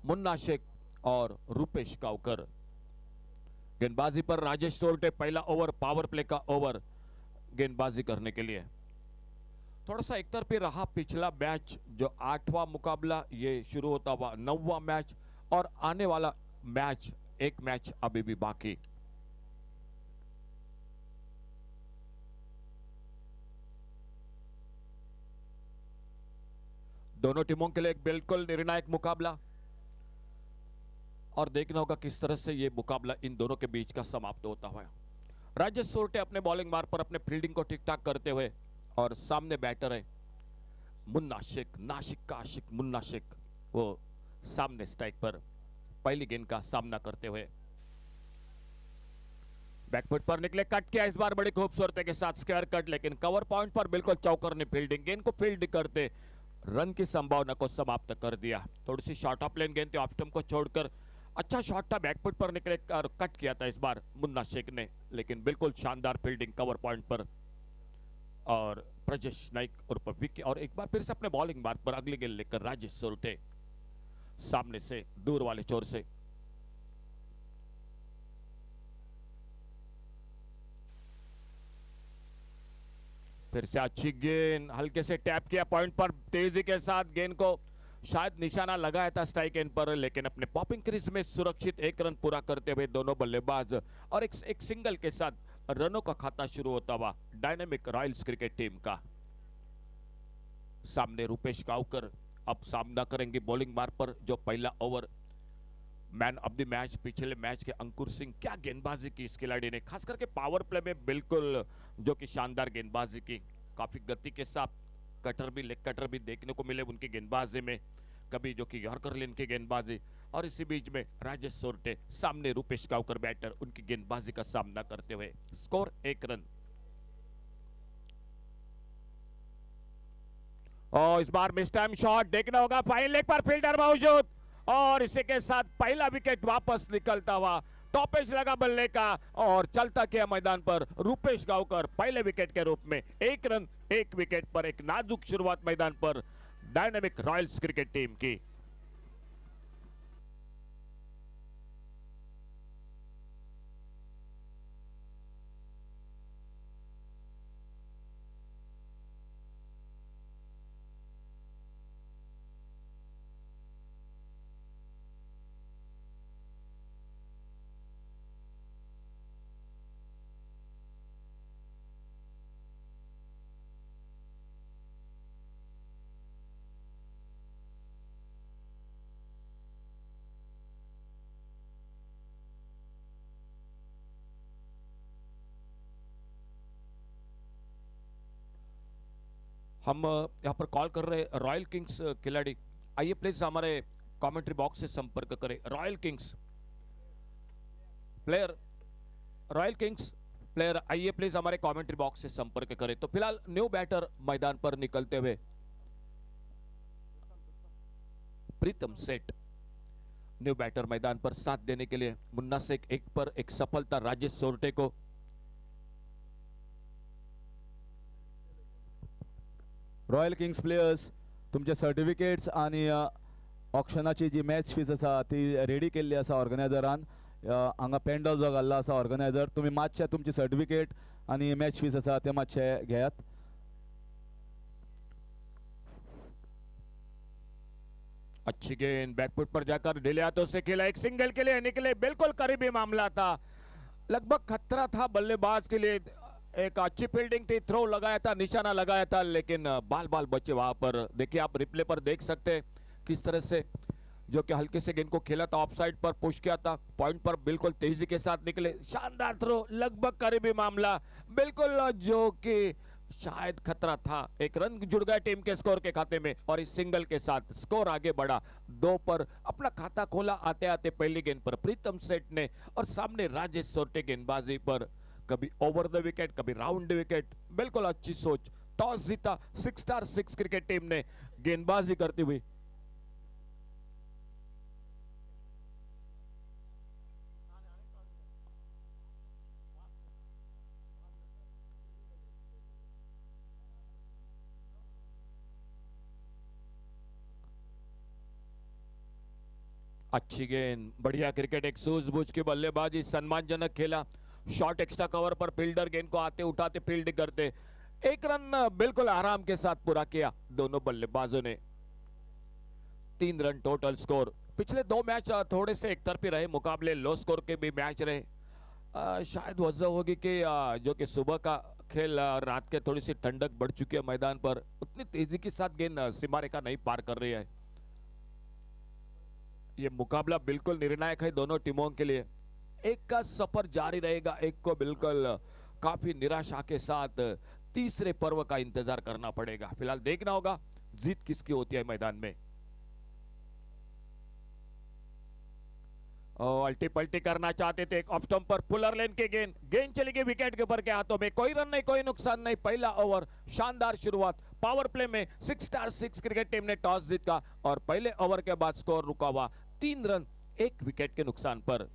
मुन्ना शेख और रूपेश गावकर। गेंदबाजी पर राजेश सोरटे, पहला ओवर पावर प्ले का ओवर गेंदबाजी करने के लिए। थोड़ा सा एक तरफी रहा पिछला मैच, जो 8वां मुकाबला ये शुरू होता हुआ 9वां मैच, और आने वाला मैच एक मैच अभी भी बाकी। दोनों टीमों के लिए एक बिल्कुल निर्णायक मुकाबला, और देखना होगा किस तरह से ये मुकाबला इन दोनों के बीच का समाप्त होता हुआ। राजेश सोरटे अपने बॉलिंग मार्ग पर अपने फील्डिंग को ठीक ठाक करते हुए, और सामने बैटर है मुन्ना शेख, नासिक का आशिक मुन्ना शेख, वो सामने स्ट्राइक पर पहली गेंद का सामना करते हुए बैकफुट पर निकले, कट किया इस बार बड़ी खूबसूरती के साथ स्क्वायर कट, लेकिन कवर पॉइंट पर बिल्कुल चौकरनी फील्डिंग, गेंद को फील्ड करते रन की संभावना को समाप्त कर दिया। थोड़ी सी शॉर्ट ऑफ लेन गेंद थी, ऑफ स्टंप को छोड़कर अच्छा शॉट था, बैकफुट पर निकले और कट किया था इस बार मुन्ना शेख ने, लेकिन बिल्कुल शानदार फील्डिंग कवर पॉइंट पर। और प्रजेश नाइक और विकी, और एक बार फिर से अपने बॉलिंग मार्ग पर अगली गेंद लेकर राजेश सोरटे सामने से दूर वाले छोर से। फिर से अच्छी गेंद, हल्के से टैप किया पॉइंट पर तेजी के साथ, गेंद को शायद निशाना लगाया था स्ट्राइक एंड पर, लेकिन अपने पॉपिंग क्रीज में सुरक्षित एक रन पूरा करते हुए दोनों बल्लेबाज, और एक सिंगल के साथ रनों का खाता शुरू होता हुआ डायनामिक रॉयल्स क्रिकेट टीम का। सामने रूपेश गावकर अब सामना करेंगे बॉलिंग मार्ग पर, जो पहला over man of the match पिछले मैच के अंकुर सिंह, क्या गेंदबाजी की इस खिलाड़ी ने, खास करके पावर प्ले में बिल्कुल जो कि शानदार गेंदबाजी की, काफी गति के साथ कटर भी, लेग कटर भी देखने को मिले उनकी गेंदबाजी में, कभी जो कि यॉर्कर लेन की गेंदबाजी, और इसी बीच में राजेश सोरटे सामने रूपेश गावकर बैटर, उनकी गेंदबाजी का सामना करते हुए। Score 1 run. और इस बार मिस टाइम शॉट देखना होगा, फाइन लेग पर फील्डर मौजूद, और इसी के साथ पहला विकेट वापस निकलता हुआ, टॉपेज लगा बल्ले का और चलता किया मैदान पर रूपेश गावकर पहले विकेट के रूप में। 1 रन 1 विकेट पर एक नाजुक शुरुआत मैदान पर डायनामिक रॉयल्स क्रिकेट टीम की। हम यहाँ पर कॉल कर रहे रॉयल किंग्स खिलाड़ी, आइए प्लीज हमारे कमेंट्री बॉक्स से संपर्क करें। Royal Kings player, royal Kings player आइए प्लीज हमारे कमेंट्री बॉक्स से संपर्क करें। तो फिलहाल न्यू बैटर मैदान पर निकलते हुए प्रीतम सेठ, न्यू बैटर मैदान पर साथ देने के लिए मुन्ना शेख एक पर एक सफलता राजेश सोरटे को। रॉयल किंग्स प्लेयर्स, तुमचे सर्टिफिकेट्स आणि ऑक्शनाची जी मॅच फीज आसा ती रेडी केल्ली आसा ऑर्गनायझरान, हांगा पेंडॉल जो घाल्ला आसा ऑर्गनायझर, तुमी मातशे तुमची सर्टिफिकेट आणि मॅच फीज आसा ते मातशे घेयात। अच्छी गेंद बैकफुट पर जाकर ढीले हाथों से खेला, एक सिंगल के लिए निकले, बिल्कुल करीबी मामला था, लगभग खतरा था बल्लेबाज के लिए, एक अच्छी फील्डिंग थी, थ्रो लगाया था, निशाना लगाया था, लेकिन बाल बाल बचे वहां पर। देखिए आप रिप्ले पर देख सकते हैं किस तरह से जो कि हल्के से गेंद को खेला था, ऑफ साइड पर पुश किया था, पॉइंट पर बिल्कुल तेजी के साथ निकले, शानदार थ्रो, लगभग करीबी मामला, बिल्कुल जो कि शायद खतरा था। एक रन जुड़ गया टीम के स्कोर के खाते में, और इस सिंगल के साथ स्कोर आगे बढ़ा 2 पर। अपना खाता खोला आते आते पहली गेंद पर प्रीतम सेठ ने, और सामने राजेश सोरटे गेंदबाजी पर, कभी ओवर द विकेट कभी राउंड द विकेट, बिल्कुल अच्छी सोच। टॉस जीता 6 क्रिकेट टीम ने गेंदबाजी करती हुई। अच्छी गेंद, बढ़िया क्रिकेट, एक सूझबूझ की बल्लेबाजी, सम्मानजनक खेला। शॉट एक्स्ट्रा कवर पर फील्डर गेंद को आते उठाते फील्ड करते, एक रन बिल्कुल आराम के साथ पूरा किया दोनों बल्लेबाजों ने। 3 रन टोटल स्कोर। पिछले 2 मैच थोड़े से एक तरफी रहे, मुकाबले लो स्कोर के भी मैच रहे। शायद वजह होगी कि जो कि सुबह का खेल, रात के थोड़ी सी ठंडक बढ़ चुकी है मैदान पर, उतनी तेजी के साथ गेंद सीमा रेखा नहीं पार कर रही है। ये मुकाबला बिल्कुल निर्णायक है दोनों टीमों के लिए। एक का सफर जारी रहेगा, एक को बिल्कुल काफी निराशा के साथ तीसरे पर्व का इंतजार करना पड़ेगा। फिलहाल देखना होगा जीत किसकी होती है मैदान में। अल्टी पल्टी करना चाहते थे, एक ऑफ स्टंप पर पुलर लेन के गेंद, गेंद चली गई विकेट कीपर के हाथों में। कोई रन नहीं, कोई नुकसान नहीं। पहला ओवर, शानदार शुरुआत। पावर प्ले में 6 क्रिकेट टीम ने टॉस जीता और पहले ओवर के बाद स्कोर रुका हुआ 3 रन 1 विकेट के नुकसान पर।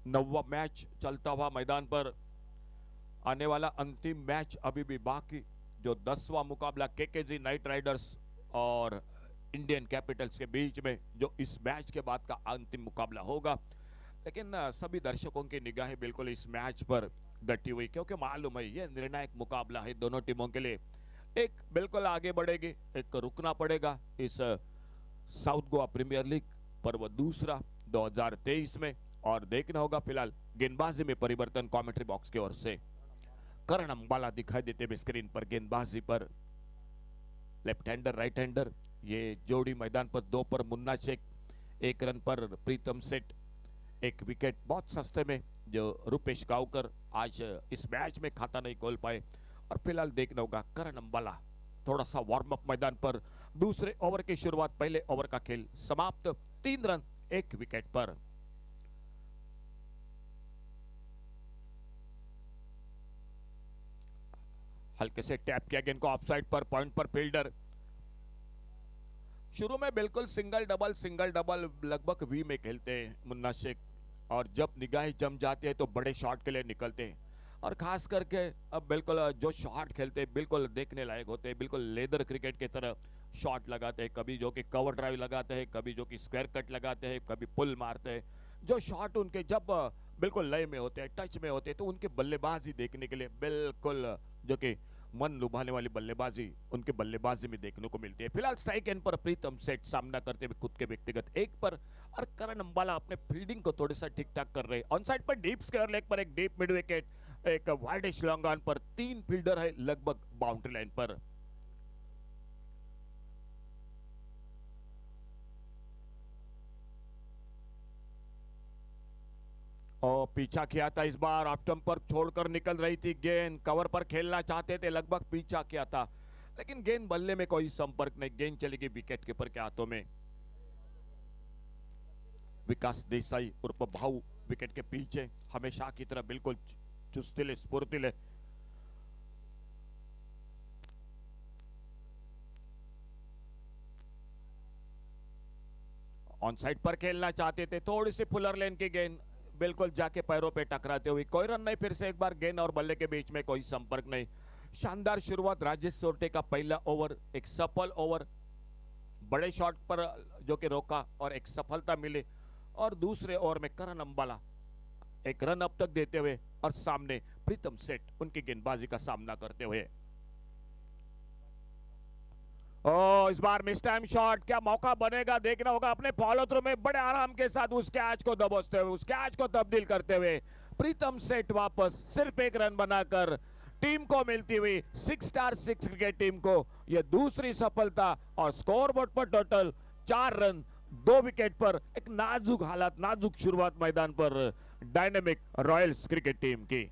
नौवां मैच चलता हुआ मैदान पर। आने वाला अंतिम मैच अभी भी बाकी, जो 10वां मुकाबला केकेजी नाइट राइडर्स और इंडियन कैपिटल्स के बीच में, जो इस मैच के बाद का अंतिम मुकाबला होगा। लेकिन सभी दर्शकों की निगाहें बिल्कुल इस मैच पर डटी हुई, क्योंकि मालूम है ये निर्णायक मुकाबला है दोनों टीमों के लिए। एक बिल्कुल आगे बढ़ेगी, एक रुकना पड़ेगा इस साउथ गोवा प्रीमियर लीग पर्व दूसरा 2023 में। और देखना होगा फिलहाल गेंदबाजी में परिवर्तन कमेंट्री बॉक्स की ओर से। करण अंबाला दिखाई देते हुए स्क्रीन पर गेंदबाजी पर। लेफ्ट हैंडर राइट हैंडर, ये जोड़ी मैदान पर 2 पर मुन्ना शेख, 1 रन पर प्रीतम सेठ, 1 विकेट बहुत सस्ते में जो रुपेश गावकर आज इस मैच में खाता नहीं खोल पाए। और फिलहाल देखना होगा करण अंबाला थोड़ा सा वार्म अप मैदान पर। दूसरे ओवर की शुरुआत, पहले ओवर का खेल समाप्त, 3 रन 1 विकेट पर। हल्के से टैप किया गेंद को ऑफसाइड पर, पॉइंट पर फील्डर। शुरू में बिल्कुल सिंगल डबल लगभग वी में खेलते हैं मुन्ना शेख, और जब निगाहें जम जाती है तो बड़े शॉट के लिए निकलते हैं। और खास करके अब बिल्कुल जो शॉट खेलते हैं बिल्कुल देखने लायक होते हैं, बिल्कुल लेदर क्रिकेट की तरह शॉट लगाते हैं। कभी जो कि कवर ड्राइव लगाते हैं, कभी जो कि स्क्वायर कट लगाते हैं, कभी पुल मारते हैं। जो शॉट उनके जब बिल्कुल लय में होते हैं, टच में होते हैं, तो उनके बल्लेबाजी देखने के लिए बिल्कुल जो कि मन लुभाने वाली बल्लेबाजी उनके बल्लेबाजी में देखने को मिलती है। फिलहाल स्ट्राइक एंड पर प्रीतम सेठ सामना करते हुए खुद के व्यक्तिगत 1 पर, और करण अंबाला अपने फील्डिंग को थोड़ा सा ठीक ठाक कर रहे हैं। ऑन साइड पर डीप स्क्वायर लेग पर एक डीप मिड विकेट, एक वाइडिश लॉन्ग ऑन पर 3 फील्डर है लगभग बाउंड्री लाइन पर। और पीछा किया था इस बार, ऑफ स्टंप पर छोड़कर निकल रही थी गेंद, कवर पर खेलना चाहते थे, लगभग पीछा किया था, लेकिन गेंद बल्ले में कोई संपर्क नहीं। गेंद चली गई विकेट कीपर के हाथों में। विकास देसाई उर्फ भाऊ विकेट के पीछे, हमेशा की तरह बिल्कुल चुस्तिले स्फूर्तिले। ऑन साइड पर खेलना चाहते थे, थोड़ी सी फुलर लेन की गेंद बिल्कुल जाके पैरों पे टकराते हुए, कोई रन नहीं। फिर से एक बार गेंद और बल्ले के बीच में कोई संपर्क नहीं। शानदार शुरुआत राजेश सोरटे का पहला ओवर, एक सफल ओवर, बड़े शॉट पर जो कि रोका और एक सफलता मिली। और दूसरे ओवर में करण अंबाला एक रन अब तक देते हुए, और सामने प्रीतम सेठ उनकी गेंदबाजी का सामना करते हुए। इस बार मिस टाइम शॉट, क्या मौका बनेगा देखना होगा। अपने फॉलो थ्रू में बड़े आराम के साथ उस कैच को दबोचते हुए, उस कैच को तब्दील करते हुए प्रीतम सेठ वापस सिर्फ 1 रन बनाकर टीम को मिलती हुई 6 क्रिकेट टीम को यह दूसरी सफलता। और स्कोरबोर्ड पर टोटल 4 रन 2 विकेट पर। एक नाजुक हालात, नाजुक शुरुआत मैदान पर डायनेमिक रॉयल्स क्रिकेट टीम की।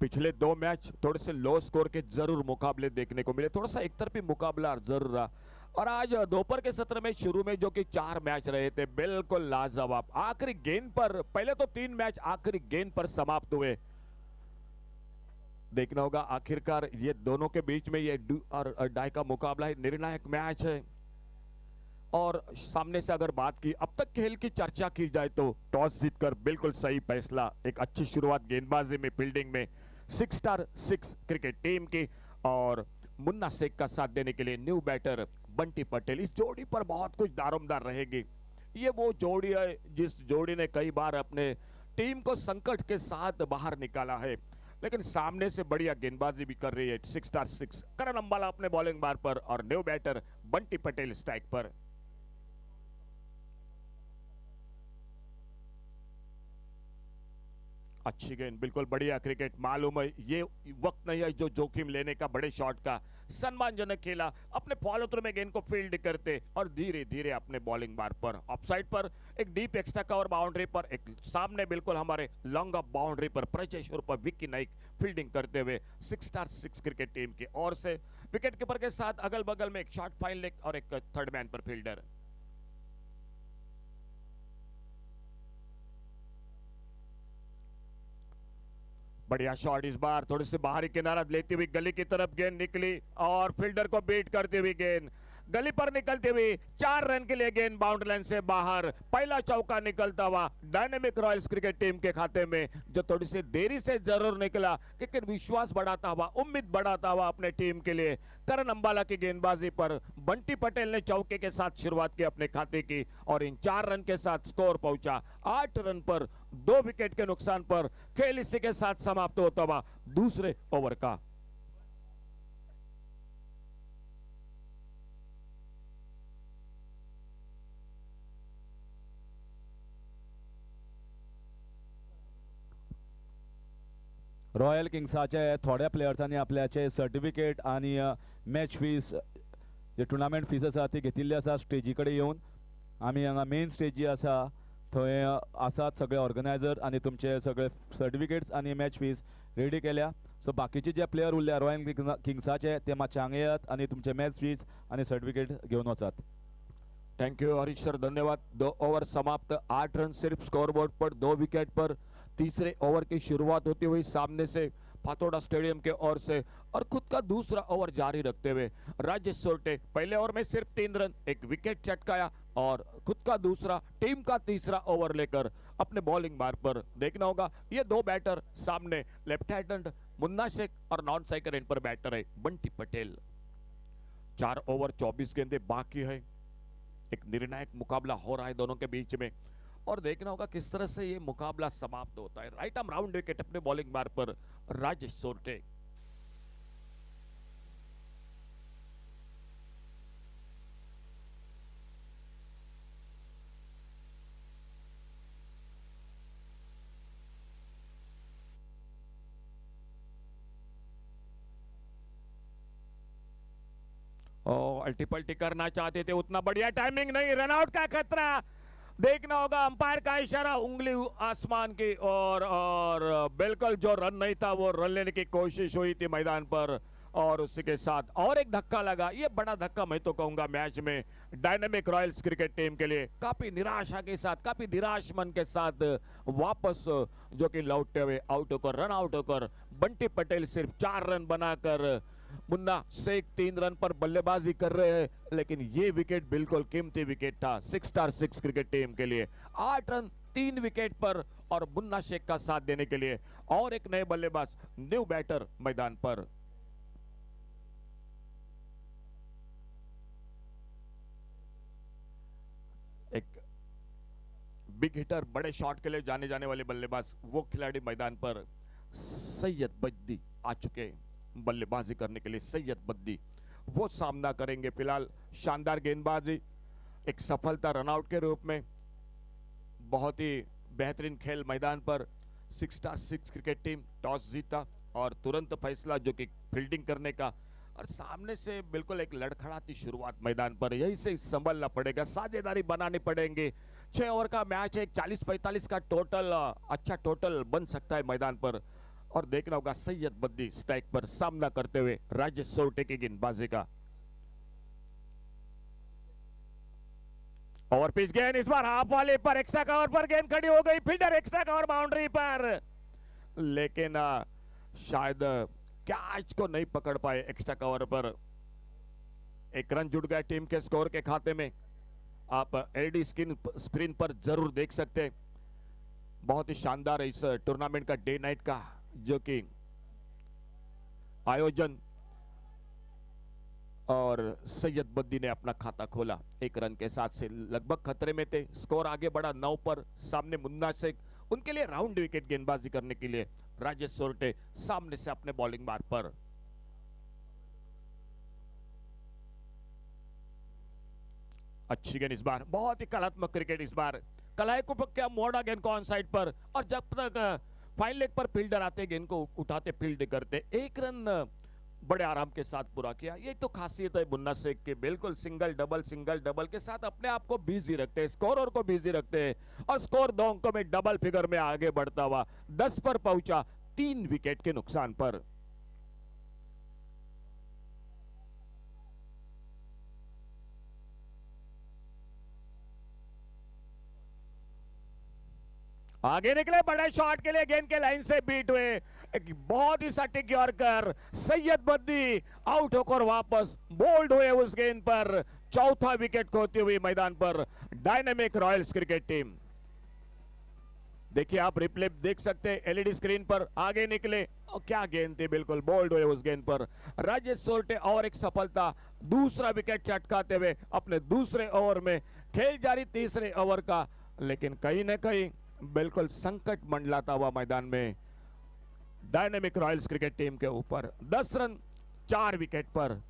पिछले 2 मैच थोड़े से लो स्कोर के जरूर मुकाबले देखने को मिले, थोड़ा सा एक तरफी मुकाबला जरूर रहा। और आज दोपहर के सत्र में शुरू में जो कि 4 मैच रहे थे बिल्कुल लाजवाब, आखिरी गेंद पर, पहले तो 3 मैच आखिरी गेंद पर समाप्त हुए। देखना होगा आखिरकार ये दोनों के बीच में ये डू और डाई का मुकाबला है, निर्णायक मैच है। और सामने से अगर बात की अब तक खेल की चर्चा की जाए तो टॉस जीतकर बिल्कुल सही फैसला, एक अच्छी शुरुआत गेंदबाजी में, फील्डिंग में 6x6 क्रिकेट टीम की। और मुन्ना शेख का साथ देने के लिए न्यू बैटर बंटी पटेल। इस जोड़ी पर बहुत कुछ दारोमदार रहेगी। ये वो जोड़ी है जिस जोड़ी ने कई बार अपने टीम को संकट के साथ बाहर निकाला है, लेकिन सामने से बढ़िया गेंदबाजी भी कर रही है। 6x6 करण अंबाला अपने बॉलिंग बार पर और new batter Bunty Patel strike पर। अच्छी गेंद, बिल्कुल बढ़िया क्रिकेट। मालूम है ये वक्त नहीं है जो जोखिम लेने का, बड़े शॉट का। सम्मानजनक खेला, अपने फॉलो थ्रू में गेंद को फील्ड करते और धीरे धीरे अपने बॉलिंग बार पर ऑफसाइड पर एक डीप एक्स्ट्रा कवर बाउंड्री पर, एक सामने बिल्कुल हमारे लॉन्ग ऑफ बाउंड्री पर प्रचेश्वर पर विक्की नाइक फील्डिंग करते हुए 6x6 क्रिकेट टीम की ओर से विकेट कीपर के साथ अगल बगल में एक शॉर्ट फाइन लेग और एक थर्ड मैन पर फील्डर। बढ़िया शॉट, इस बार थोड़ी सी बाहरी किनारा लेती हुई गली की तरफ गेंद निकली और फील्डर को बीट करती हुई गेंद गली पर निकलती हुई 4 रन के लिए गेंद बाउंड्री लाइन से बाहर। पहला चौका निकलता हुआ डायनेमिक रॉयल्स क्रिकेट टीम के खाते में, जो थोड़ी सी देरी से जरूर निकला लेकिन विश्वास बढ़ाता हुआ, उम्मीद बढ़ाता हुआ अपने टीम के लिए। करण अंबाला की गेंदबाजी पर बंटी पटेल ने चौके के साथ शुरुआत की अपने खाते की और इन 4 रन के साथ स्कोर पहुंचा 8 रन पर 2 विकेट के नुकसान पर। खेल इसी के साथ समाप्त होता हुआ दूसरे ओवर का। रॉयल किंग्साचे थोड्या प्लेयर्सांनी आपल्याचे सर्टिफिकेट आणि मॅच फीस जे टुर्नामेंट फीस आसा ती घेतिल्ली आसा स्टेजी कडेन येवन। आमी हांगा मेन स्टेज जी आसा थंय आसात सगळे ऑर्गनायझर आनी तुमचे सगळे सर्टिफिकेट्स आनी मॅच फीस रेडी केल्या। सो बाकीचे जे प्लेयर उरल्या रॉयल किंग्साचे ते मातशे हांगा येयात आनी तुमचे मॅच फीस आनी सर्टिफिकेट घेवन वचात। थैंक यू हरीश सर, धन्यवाद। 2 ओवर समाप्त, 8 रन सिर्फ स्कोरबोर्ड पर, 2 विकेट पर। तीसरे ओवर की शुरुआत होती हुई सामने से फातोड़ा स्टेडियम के ओर से और खुद का दूसरा ओवर जारी रखते हुए राजेश सोरटे पहले ओवर में सिर्फ 3 रन, 1 विकेट चटकाया और खुद का दूसरा, टीम का तीसरा ओवर लेकर अपने बॉलिंग बार पर। देखना होगा ये 2 बैटर सामने, लेफ्ट हैंड मुन्ना शेख और नॉन साइकर एंड पर बैटर है बंटी पटेल। 4 ओवर 24 गेंदे बाकी है। एक निर्णायक मुकाबला हो रहा है दोनों के बीच में और देखना होगा किस तरह से ये मुकाबला समाप्त होता है। राइट आर्म राउंड विकेट अपने बॉलिंग बार पर राजेश सोरटे। अल्टी पल्टी करना चाहते थे, उतना बढ़िया टाइमिंग नहीं, रनआउट का खतरा। देखना होगा अंपायर का इशारा, उंगली आसमान की और बिल्कुल जो रन नहीं था वो रन लेने की कोशिश हुई थी मैदान पर और उसी के साथ और एक धक्का लगा। ये बड़ा धक्का मैं तो कहूंगा मैच में डायनेमिक रॉयल्स क्रिकेट टीम के लिए। काफी निराशा के साथ, काफी निराश मन के साथ वापस जो कि लौटते हुए आउट होकर, रन आउट होकर बंटी पटेल सिर्फ 4 रन बनाकर, मुन्ना शेख 3 रन पर बल्लेबाजी कर रहे हैं। लेकिन ये विकेट बिल्कुल कीमती विकेट था 6x6 क्रिकेट टीम के लिए। 8 रन 3 विकेट पर और मुन्ना शेख का साथ देने के लिए और एक नए बल्लेबाज, न्यू बैटर मैदान पर। एक बिग हिटर, बड़े शॉट के लिए जाने जाने वाले बल्लेबाज, वो खिलाड़ी मैदान पर सैयद बद्दी आ चुके बल्लेबाजी करने के लिए। सैयद बद्दी वो सामना करेंगे। फिलहाल शानदार गेंदबाजी, एक सफलता रनआउट के रूप में, बहुत ही बेहतरीन खेल मैदान पर। 6x6 क्रिकेट टीम टॉस जीता और तुरंत फैसला जो कि फील्डिंग करने का और सामने से बिल्कुल एक लड़खड़ाती शुरुआत मैदान पर। यही से संभलना पड़ेगा, साझेदारी बनानी पड़ेंगे। 6 ओवर का मैच है, 40-45 का टोटल, अच्छा टोटल बन सकता है मैदान पर। और देखना होगा सैयद बद्दी स्ट्राइक पर सामना करते हुए राजेश सोरटे की गेंदबाजी का। ओवर पिच गेंद, इस बार हाफ वाले पर एक्स्ट्रा कवर पर गेंद खड़ी हो गई। फील्डर एक्स्ट्रा कवर बाउंड्री पर, लेकिन शायद कैच को नहीं पकड़ पाए एक्स्ट्रा कवर पर। एक रन जुड़ गया टीम के स्कोर के खाते में। आप एलईडी स्क्रीन पर जरूर देख सकते हैं। बहुत ही शानदार इस टूर्नामेंट का डे नाइट का जो कि आयोजन, और सैयद बद्दी ने अपना खाता खोला एक रन के साथ से। लगभग खतरे में थे, स्कोर आगे बढ़ा 9 पर। सामने मुन्ना शेख, उनके लिए राउंड विकेट गेंदबाजी करने के लिए राजेश सोरटे सामने से अपने बॉलिंग मार्ग पर। अच्छी गेंद इस बार, बहुत ही कलात्मक क्रिकेट इस बार। कलाई को क्या मोड़ा गेंद को ऑन साइड पर, और जब तक फाइन लेग पर फील्डर आते गेंद को उठाते फील्ड करते। एक रन बड़े आराम के साथ पूरा किया। ये तो खासियत है मुन्ना शेख के, बिल्कुल सिंगल डबल के साथ अपने आप को बिजी रखते हैं, स्कोरर को बिजी रखते हैं, और स्कोर 2 अंकों में डबल फिगर में आगे बढ़ता हुआ 10 पर पहुंचा 3 विकेट के नुकसान पर। आगे निकले बड़े शॉट के लिए, गेंद के लाइन से बीट हुए। एक बहुत ही सटीक यॉर्कर, सैयद बद्दी आउट होकर वापस बोल्ड हुए उस गेंद पर। चौथा विकेट खोती हुई मैदान पर डायनामिक रॉयल्स क्रिकेट टीम। देखिए आप रिप्ले देख सकते हैं एलईडी स्क्रीन पर। आगे निकले और क्या गेंद थी, बिल्कुल बोल्ड हुए उस गेंद पर राजेश सोरटे। और एक सफलता, दूसरा विकेट चटकाते हुए अपने दूसरे ओवर में। खेल जारी तीसरे ओवर का, लेकिन कहीं ना कहीं बिल्कुल संकट मंडलाता हुआ मैदान में डायनामिक रॉयल्स क्रिकेट टीम के ऊपर। 10 रन 4 विकेट पर।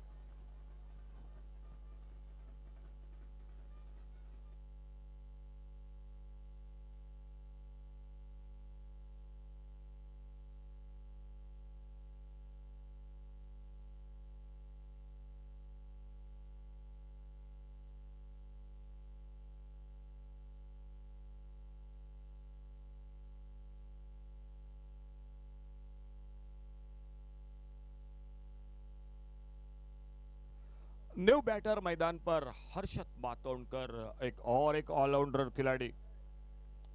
न्यू बैटर मैदान पर हर्षद मातोंडकर, एक ऑलराउंडर खिलाड़ी।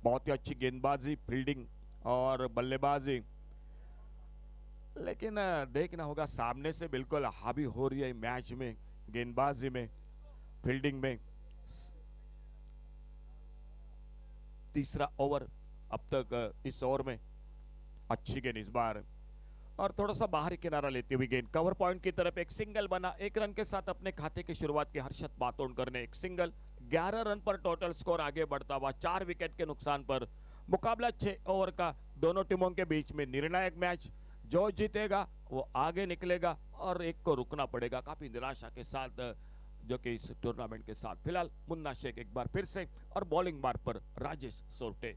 बहुत ही अच्छी गेंदबाजी, फील्डिंग और बल्लेबाजी। लेकिन देखना होगा, सामने से बिल्कुल हावी हो रही है मैच में, गेंदबाजी में, फील्डिंग में। तीसरा ओवर अब तक इस ओवर में। अच्छी गेंद इस बार, और थोड़ा सा बाहरी किनारा लेती हुई गेंद कवर पॉइंट की तरफ। एक सिंगल बना, 1 रन के साथ अपने खाते की शुरुआत की हर्षद मातोंडकर ने। एक सिंगल, 11 रन पर टोटल स्कोर आगे बढ़ता हुआ 4 विकेट के नुकसान पर। मुकाबला 6 ओवर का, दोनों टीमों के बीच में निर्णायक मैच। जो जीतेगा वो आगे निकलेगा और एक को रुकना पड़ेगा। काफी निराशा के साथ जो कि इस टूर्नामेंट के साथ फिलहाल मुन्ना शेख एक बार फिर से, और बॉलिंग मार्ग पर राजेश सोरटे।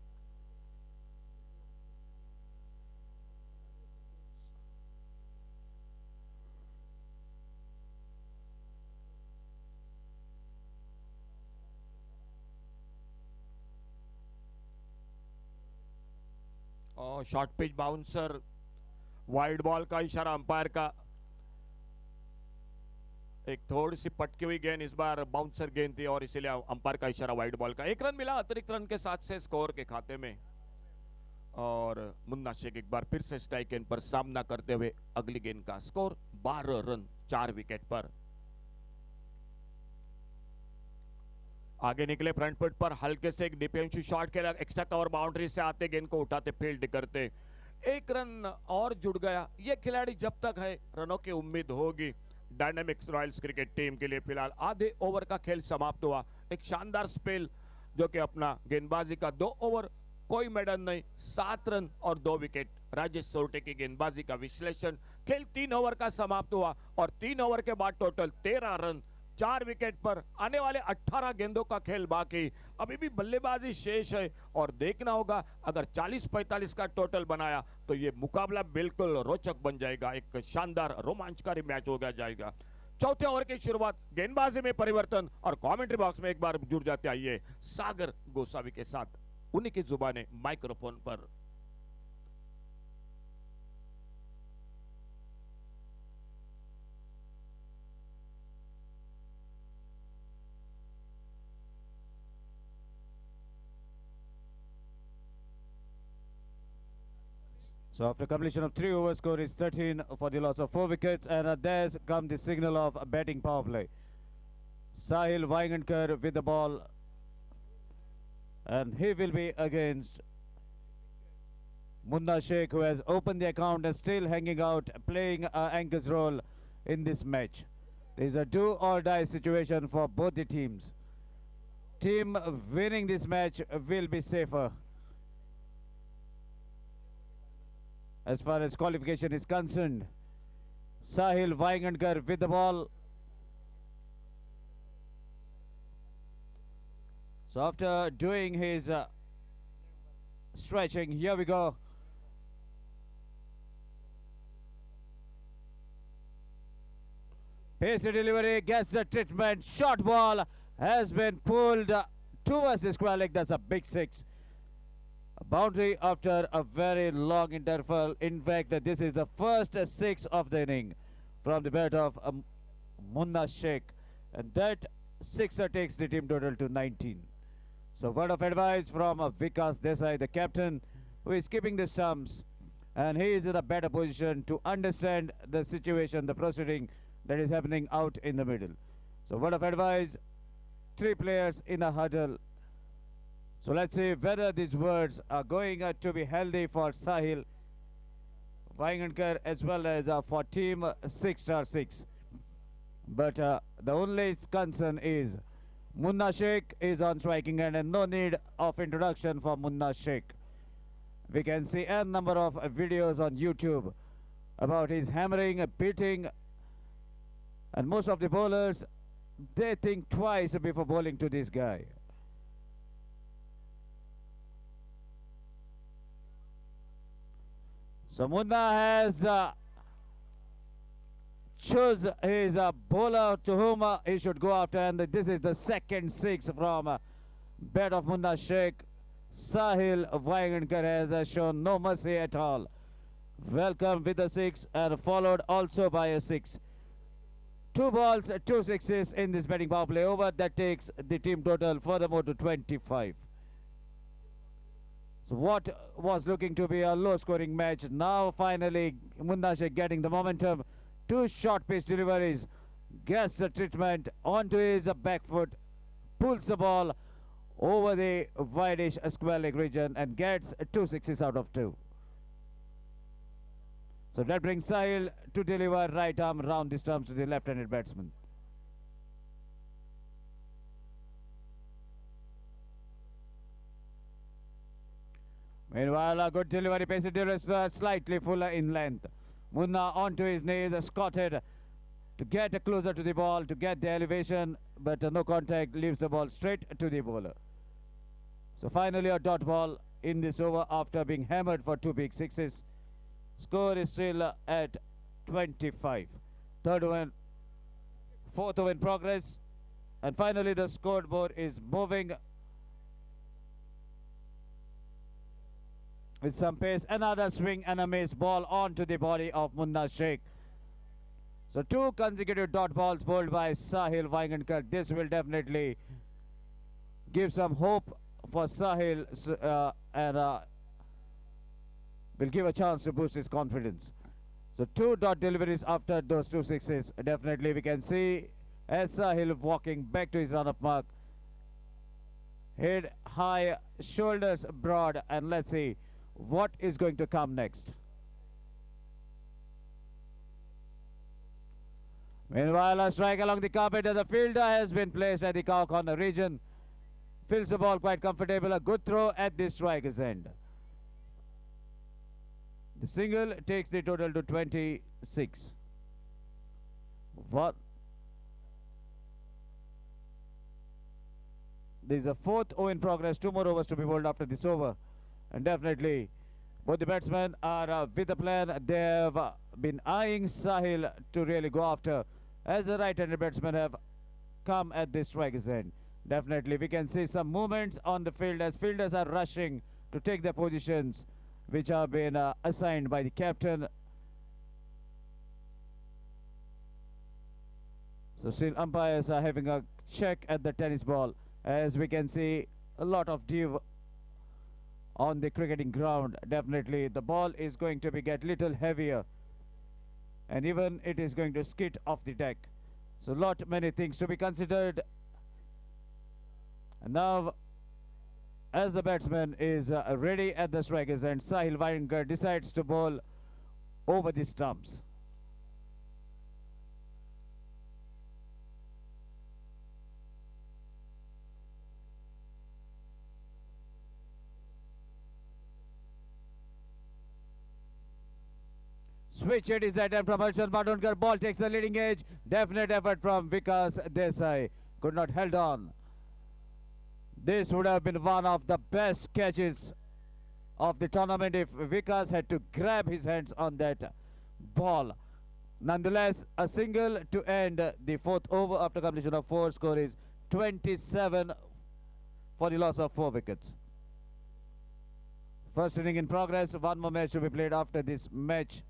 और short pitch bouncer, wide ball का इशारा अंपायर का। एक थोड़ी सी पटकी हुई गेंद इस बार बाउंसर गेंद थी, और इसीलिए अंपायर का इशारा वाइड बॉल का। 1 रन मिला अतिरिक्त रन के साथ से स्कोर के खाते में, और मुन्ना शेख एक बार फिर से स्ट्राइक गेंद पर सामना करते हुए अगली गेंद का स्कोर 12 रन 4 विकेट पर। आगे निकले फ्रंट फुट पर, हल्के से एक डिफेंसिव शॉट खेला, एक्स्ट्रा कवर बाउंड्री से आते गेंद को उठाते फील्ड करते। 1 रन और जुड़ गया। ये खिलाड़ी जब तक है, रनों की उम्मीद होगी डायनामिक रॉयल्स क्रिकेट टीम के लिए। फिलहाल आधे ओवर का खेल समाप्त हुआ। एक शानदार स्पेल जो कि अपना गेंदबाजी का 2 ओवर, कोई मैडन नहीं, 7 रन और 2 विकेट। राजेश सोरटे की गेंदबाजी का विश्लेषण। खेल 3 ओवर का समाप्त हुआ, और 3 ओवर के बाद टोटल 13 रन 4 विकेट पर। आने वाले 18 गेंदों का खेल बाकी, अभी भी बल्लेबाजी शेष है, और देखना होगा अगर 40-45 का टोटल बनाया तो ये मुकाबला बिल्कुल रोचक बन जाएगा। एक शानदार रोमांचकारी मैच हो जाएगा। चौथे ओवर की शुरुआत, गेंदबाजी में परिवर्तन, और कमेंट्री बॉक्स में एक बार जुड़ जाते आइए सागर गोसावी के साथ, उन्हीं की जुबाने माइक्रोफोन पर। So after completion of 3 overs, score is 13 for the loss of 4 wickets, and there's come the signal of a batting power play. Sahil Vaingankar with the ball, and he will be against Munna Sheikh, who has opened the account and still hanging out, playing anchor's role in this match. There is a do or die situation for both the teams. Team winning this match will be safer as far as qualification is concerned. Sahil Vaingankar with the ball. So after doing his stretching, here we go. Pacey delivery, gets the treatment. Short ball has been pulled towards the square leg. That's a big 6. A boundary after a very long interval. In fact, this is the first 6 of the inning from the bat of Munna Sheikh. And that 6er takes the team total to 19. So word of advice from Vikas Desai, the captain, who is keeping the stumps. And he is in a better position to understand the situation, the proceeding that is happening out in the middle. So word of advice, 3 players in a huddle. So let's see whether these words are going to be healthy for Sahil Vaingankar as well as for team 6*6. But the only concern is Munna Sheikh is on striking end, and no need of introduction for Munna Sheikh. We can see a number of videos on YouTube about his hammering, beating, and most of the bowlers, they think twice before bowling to this guy. So Munna has chose his bowler to whom he should go after, and this is the second 6 from bat of Munna Sheikh. Sahil Vaingankar has shown no mercy at all. Welcome with a 6 and followed also by a 6. 2 balls, 2 sixes in this batting power play over. That takes the team total furthermore to 25. So what was looking to be a low-scoring match, now finally Munna Sheikh getting the momentum. 2 short pitch deliveries, gets the treatment onto his back foot, pulls the ball over the wideish square leg region and gets 2 sixes out of 2. So that brings Sahil to deliver right arm round the stumps to the left-handed batsman. Meanwhile, a good delivery, pacey delivery, slightly fuller in length. Munna onto his knees, scotted to get closer to the ball, to get the elevation, but no contact, leaves the ball straight to the bowler. So finally a dot ball in this over after being hammered for 2 big 6s. Score is still at 25. 3rd over, 4th over in progress. And finally the scoreboard is moving with some pace. Another swing and a miss, ball onto the body of Munna Sheikh. So 2 consecutive dot balls bowled by Sahil Vaingankar. This will definitely give some hope for Sahil and will give a chance to boost his confidence. So 2 dot deliveries after those 2 sixes. Definitely we can see as Sahil walking back to his run-up mark. Head high, shoulders broad, and let's see what is going to come next. Meanwhile, a strike along the carpet as the fielder has been placed at the cow corner region. Fields the ball quite comfortable. A good throw at the striker's end. The single takes the total to 26. What? There is a 4th over in progress. 2 more overs to be bowled after this over. And definitely, both the batsmen are with the plan. They have been eyeing Sahil to really go after, as the right-handed batsmen have come at the striker's end. Definitely, we can see some movements on the field as fielders are rushing to take their positions, which have been assigned by the captain. So still umpires are having a check at the tennis ball, as we can see a lot of dew on the cricketing ground. Definitely the ball is going to be get little heavier, and even it is going to skid off the deck. So lot many things to be considered. And now, as the batsman is ready at the strikers end, Sahil Vaingar decides to bowl over the stumps. Switch it is that time from Harshan Madhonkar. Ball takes the leading edge. Definite effort from Vikas Desai. Could not held on. This would have been one of the best catches of the tournament if Vikas had to grab his hands on that ball. Nonetheless, a single to end the fourth over after completion of 4. Score is 27 for the loss of 4 wickets. First inning in progress. One more match to be played after this match.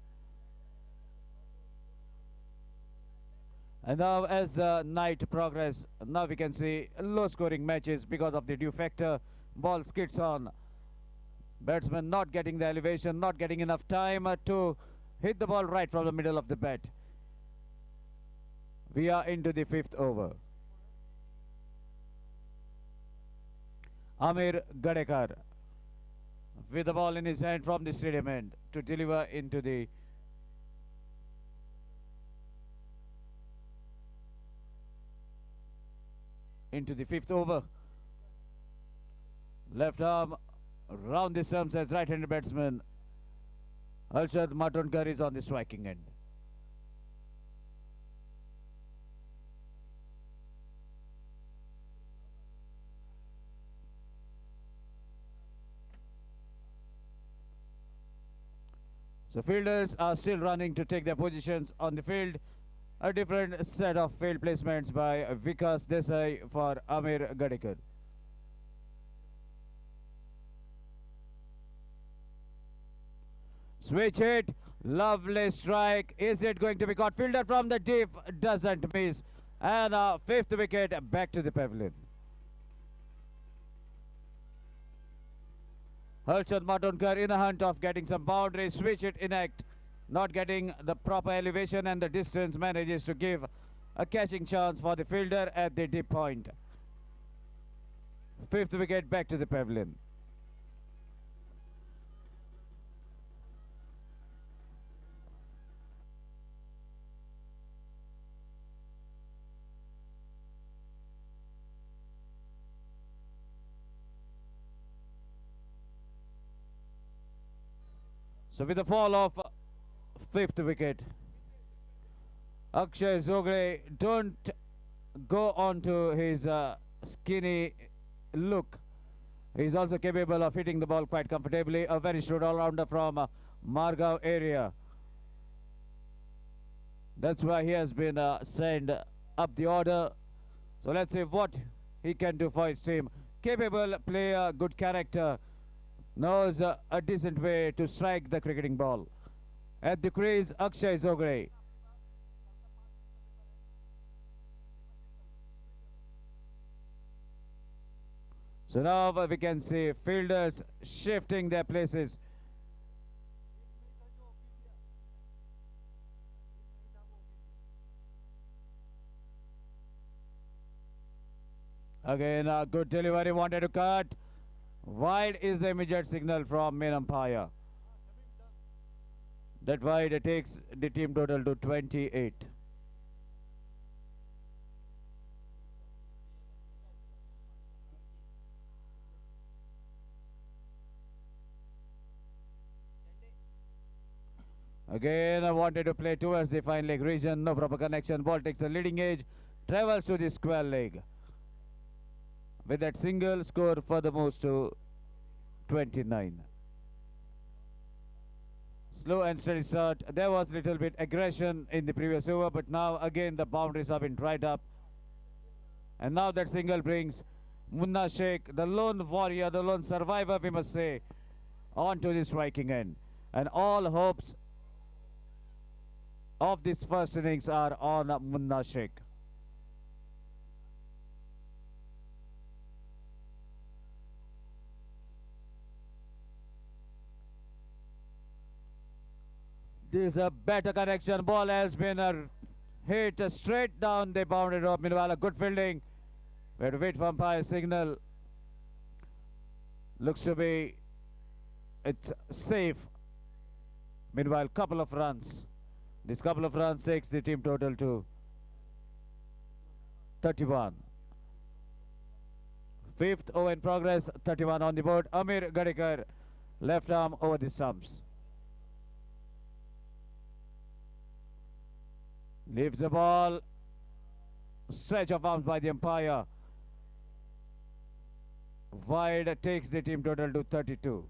And now as the night progresses, now we can see low scoring matches because of the dew factor. Ball skids on. Batsman not getting the elevation, not getting enough time to hit the ball right from the middle of the bat. We are into the 5th over. Amir Gadekar with the ball in his hand from the stadium end to deliver into the into the 5th over. Left arm round the stumps as right-handed batsman Harshan Madhonkar is on the striking end. So fielders are still running to take their positions on the field. A different set of field placements by Vikas Desai for Amir Gadekar. Switch it, lovely strike. Is it going to be caught? Fielder from the deep doesn't miss. And a 5th wicket back to the pavilion. Harshan Madhonkar in the hunt of getting some boundaries. Switch it inact. Not getting the proper elevation and the distance, manages to give a catching chance for the fielder at the deep point. 5th wicket back to the pavilion. So with the fall of 5th wicket, Akshay Zogre don't go on to his skinny look. He's also capable of hitting the ball quite comfortably. A very shrewd all-rounder from Margao area. That's why he has been sent up the order. So let's see what he can do for his team. Capable player, good character, knows a decent way to strike the cricketing ball. At the crease, Akshay Zogre. So now we can see fielders shifting their places. Again, a good delivery, wanted to cut. Wide is the immediate signal from main umpire. That wide takes the team total to 28. Again, I wanted to play towards the fine leg region. No proper connection. Ball takes the leading edge, travels to the square leg. With that single, score further moves to 29. Slow and steady start. There was little bit aggression in the previous over, but now again the boundaries have been dried up. And now that single brings Munna Sheikh, the lone warrior, the lone survivor, we must say, onto the striking end. And all hopes of this first innings are on Munna Sheikh. This is a better connection. Ball has been hit straight down the boundary rope. Meanwhile, a good fielding. We have to wait for umpire signal. Looks to be it's safe. Meanwhile, couple of runs. This couple of runs takes the team total to 31. Fifth over in progress, 31 on the board. Amir Gadikar, left arm over the stumps. Leaves the ball. Stretch of arms by the umpire. Wide takes the team total to 32.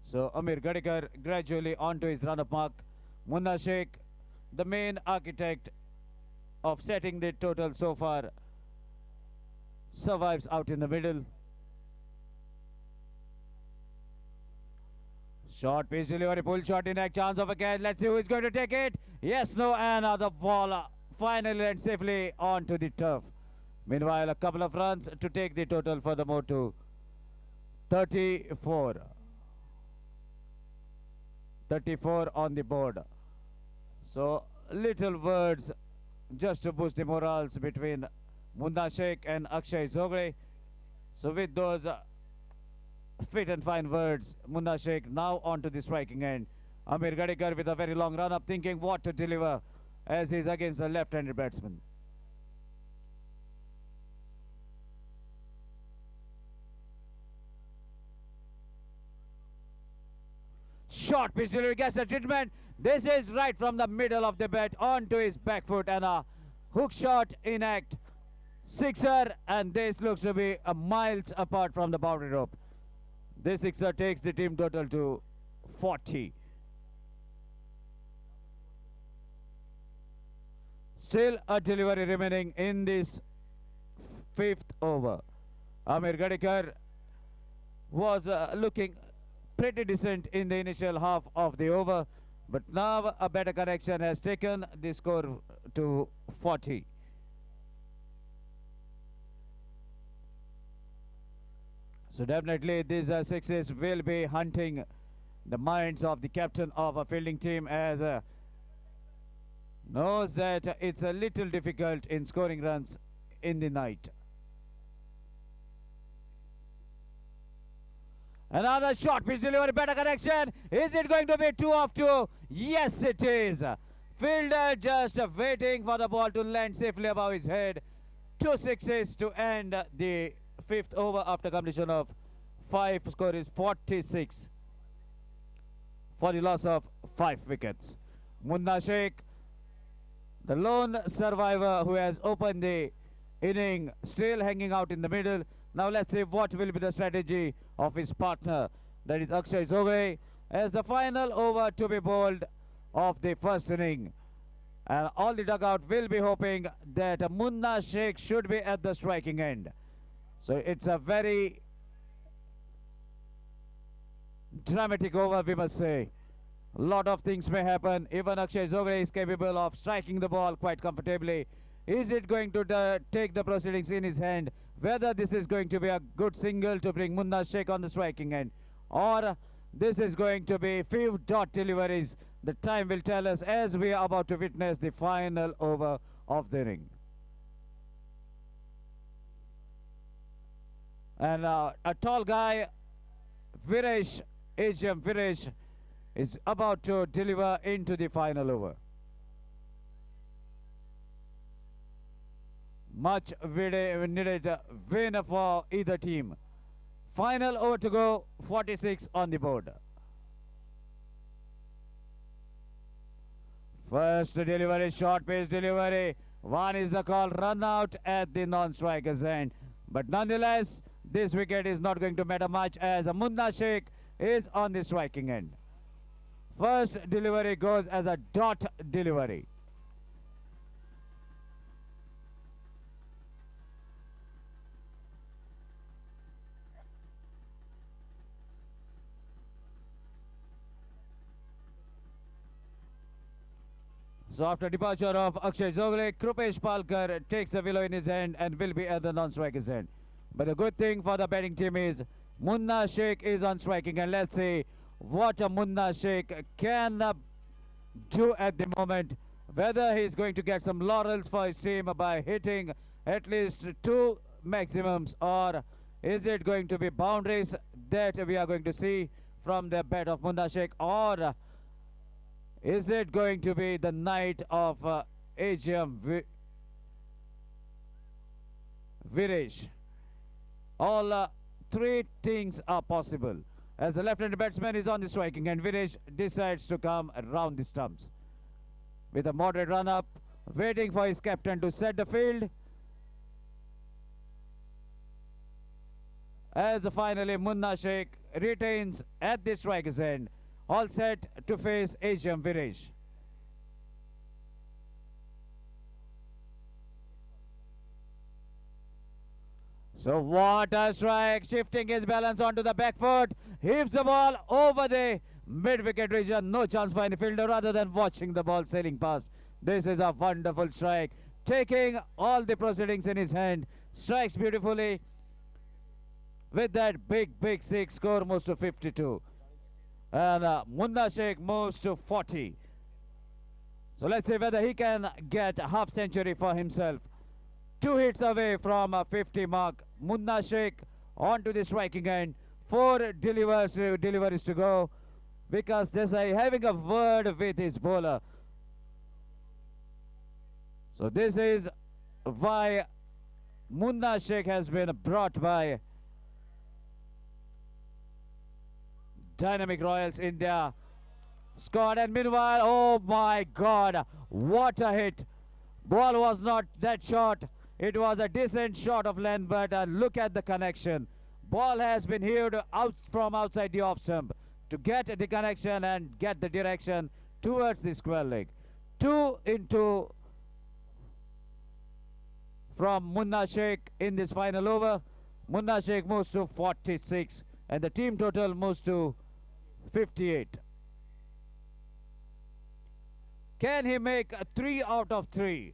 So Amir Gadikar gradually onto his run-up mark. Munna Sheikh, the main architect of setting the total so far, survives out in the middle. Short pitch delivery, pull shot in, chance of a catch. Let's see who is going to take it. Yes, no, and the ball finally and safely onto the turf. Meanwhile, a couple of runs to take the total furthermore to 34. 34 on the board. So little words just to boost the morals between Munna Sheikh and Akshay Zogre. So with those fit and fine words, Munna Sheikh now onto the striking end. Amir Gadikar with a very long run up, thinking what to deliver as he's against the left-handed batsman. Short pitch delivery gets a treatment. This is right from the middle of the bat onto his back foot, and a hook shot in act. Sixer, and this looks to be a miles apart from the boundary rope. This sixer takes the team total to 40. Still a delivery remaining in this fifth over. Amir Gadikar was looking pretty decent in the initial half of the over, but now a better connection has taken the score to 40. So definitely these sixes will be hunting the minds of the captain of a fielding team, as knows that it's a little difficult in scoring runs in the night. Another short pitch delivery, better connection. Is it going to be 2 off 2? Yes, it is. Fielder just waiting for the ball to land safely above his head. 2 sixes to end the fifth over after completion of 5. Score is 46 for the loss of 5 wickets. Munna Sheikh, the lone survivor who has opened the inning, still hanging out in the middle. Now let's see what will be the strategy of his partner, that is Akshay Zogre, as the final over to be bowled of the first inning. And all the dugout will be hoping that Munna Sheikh should be at the striking end. So it's a very dramatic over, we must say. A lot of things may happen. Even Akshay Zogre is capable of striking the ball quite comfortably. Is it going to take the proceedings in his hand? Whether this is going to be a good single to bring Munna Sheikh on the striking end, or this is going to be few dot deliveries, the time will tell us as we are about to witness the final over of the inning. And a tall guy, Viresh, HM Viresh, is about to deliver into the final over. Much needed win for either team. Final over to go, 46 on the board. First delivery, short pace delivery. One is the call, run out at the non-striker's end. But nonetheless, this wicket is not going to matter much, as Munna Sheikh is on the striking end. First delivery goes as a dot delivery. So after departure of Akshay Zogre, Krupesh Palkar takes the willow in his hand and will be at the non-striker's end. But the good thing for the batting team is Munna Sheikh is on striking, and let's see what a Munna Sheikh can do at the moment. Whether he's going to get some laurels for his team by hitting at least 2 maximums, or is it going to be boundaries that we are going to see from the bat of Munna Sheikh, or is it going to be the night of AGM Viresh? All 3 things are possible, as the left-handed batsman is on the striking and Viresh decides to come around the stumps with a moderate run-up, waiting for his captain to set the field. As finally Munna Sheikh retains at the striker's end, all set to face AGM Viresh. So what a strike, shifting his balance onto the back foot, heaves the ball over the mid-wicket region. No chance for any fielder rather than watching the ball sailing past. This is a wonderful strike, taking all the proceedings in his hand, strikes beautifully. With that big 6, score moves to 52. And Munna Sheikh moves to 40. So let's see whether he can get a half century for himself. 2 hits away from a 50 mark. Munna Sheikh onto the striking end. 4 deliveries to go, because Desai having a word with his bowler. So this is why Munna Sheikh has been brought by Dynamic Royals in their squad. And meanwhile, oh my God, what a hit. Ball was not that short. It was a decent shot of length, but look at the connection. Ball has been heaved out from outside the off stump to get the connection and get the direction towards the square leg. 2 into from Munna Sheikh in this final over. Munna Sheikh moves to 46 and the team total moves to 58. Can he make 3 out of 3?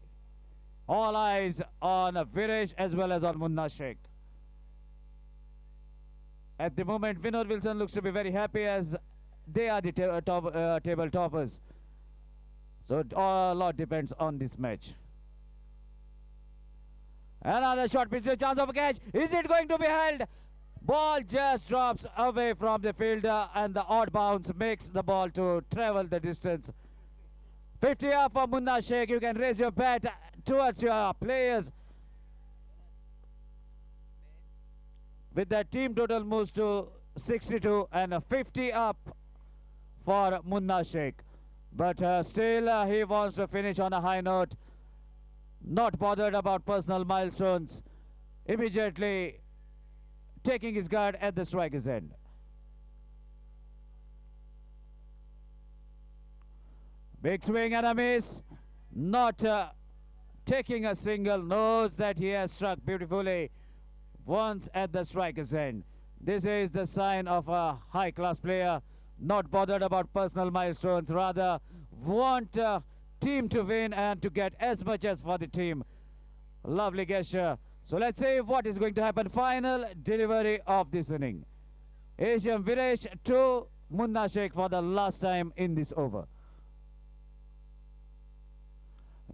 All eyes on Viresh as well as on Munna Sheikh. At the moment, Vinod Wilson looks to be very happy, as they are the table toppers. So a lot depends on this match. Another short pitch, a chance of a catch. Is it going to be held? Ball just drops away from the fielder, and the odd bounce makes the ball to travel the distance. 50 up for Munna Sheikh. You can raise your bat towards your players. With that, team total moves to 62 and 50 up for Munna Sheikh. But still he wants to finish on a high note. Not bothered about personal milestones. Immediately taking his guard at the striker's end. Big swing and a miss. Not taking a single. Knows that he has struck beautifully once at the striker's end. This is the sign of a high-class player. Not bothered about personal milestones. Rather want team to win and to get as much as for the team. Lovely gesture. So let's see what is going to happen. Final delivery of this inning. AGM Viresh to Munna Sheikh for the last time in this over.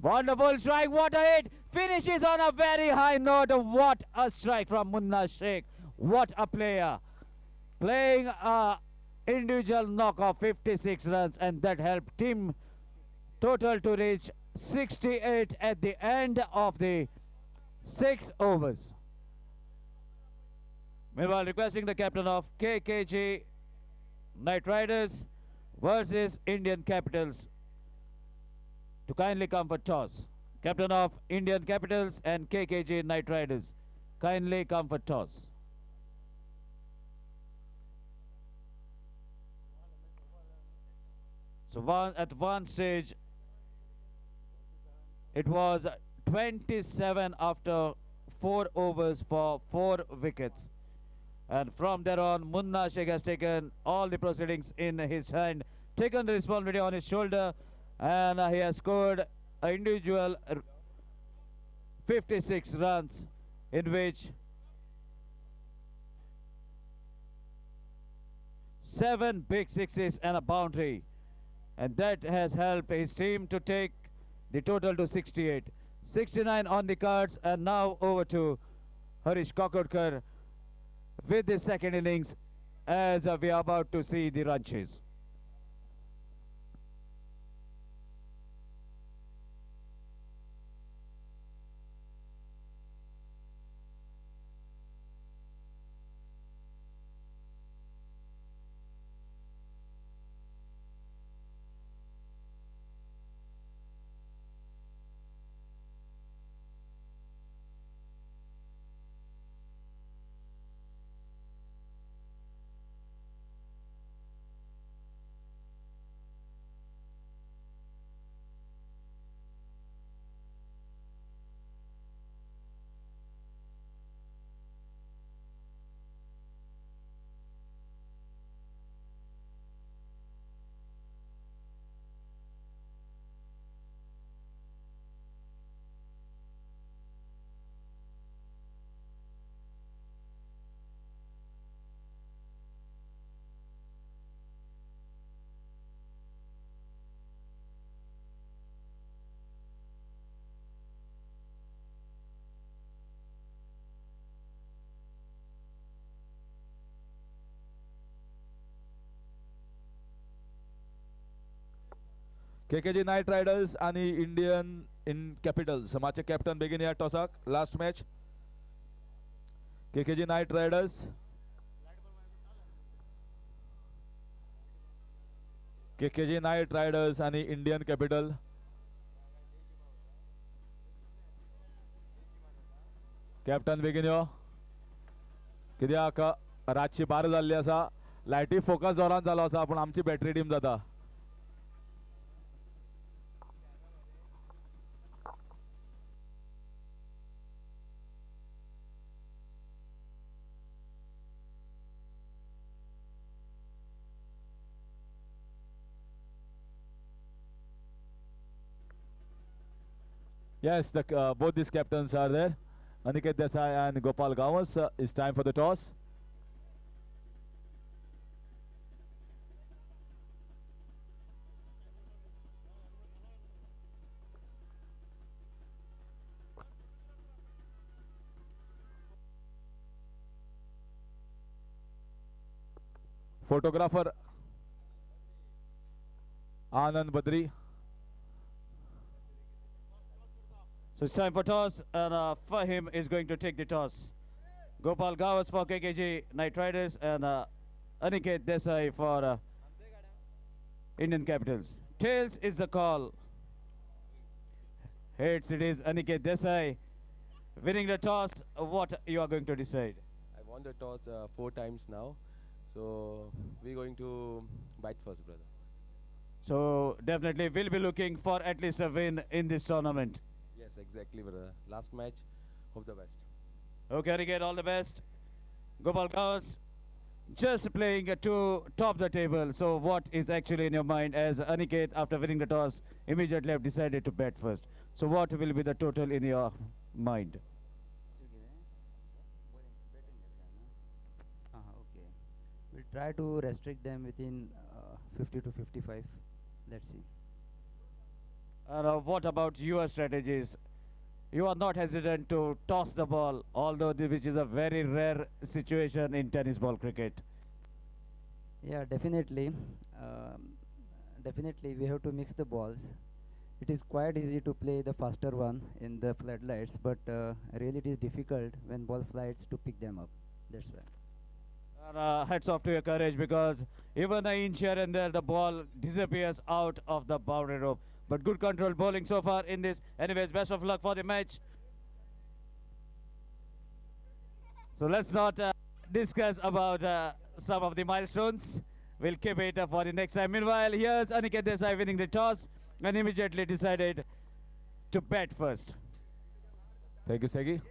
Wonderful strike, what a hit. Finishes on a very high note. What a strike from Munna Sheikh. What a player. Playing a individual knock of 56 runs, and that helped team total to reach 68 at the end of the 6 overs. Meanwhile, requesting the captain of KKG Knight Riders versus Indian Capitals to kindly come for toss. Captain of Indian Capitals and KKG Knight Riders, kindly come for toss. So at one stage, it was 27 after 4 overs for 4 wickets. And from there on, Munna Sheikh has taken all the proceedings in his hand, taken the responsibility on his shoulder, and he has scored an individual 56 runs, in which 7 big sixes and a boundary. And that has helped his team to take the total to 68. 69 on the cards, and now over to Harish Kakodkar with the second innings as we are about to see the run chase. KKG Knight Riders आणि Indian Capitals माचे captain बेगीन या टॉसाक last match. KKG Knight Riders, KKG Knight Riders आणि Indian capital. Captain बेगीन यो, कित्याक रातची 12 जाल्ली आसा, लायटी फोकस जोरान जालो आसा, पूण आमची बॅटरी डीम जाता. Yes, both these captains are there. Aniket Desai and Gopal Gawas. It's time for the toss. Photographer Anand Badri. So it's time for toss, and Fahim is going to take the toss. Gopal Gawas for KKG Knight Riders and Aniket Desai for Indian Capitals. Tails is the call. Heads it is Aniket Desai winning the toss. What you are going to decide? I won the toss 4 times now, so we're going to bite first, brother. So definitely we'll be looking for at least a win in this tournament. Yes, exactly, brother. Last match, hope the best. Okay, Aniket, all the best. Gopal Gawas just playing to top the table. So what is actually in your mind as Aniket, after winning the toss, immediately have decided to bat first? So what will be the total in your mind? Okay. We'll try to restrict them within 50 to 55. Let's see. What about your strategies? You are not hesitant to toss the ball, although which is a very rare situation in tennis ball cricket. Yeah, definitely. Definitely, we have to mix the balls. It is quite easy to play the faster one in the floodlights, but really it is difficult when ball flies to pick them up. That's why. Hats off to your courage, because even an inch here and there, the ball disappears out of the boundary rope. But good control bowling so far in this. Anyways, best of luck for the match. So let's not discuss about some of the milestones. We'll keep it for the next time. Meanwhile, here's Aniket Desai winning the toss and immediately decided to bat first. Thank you, Segi.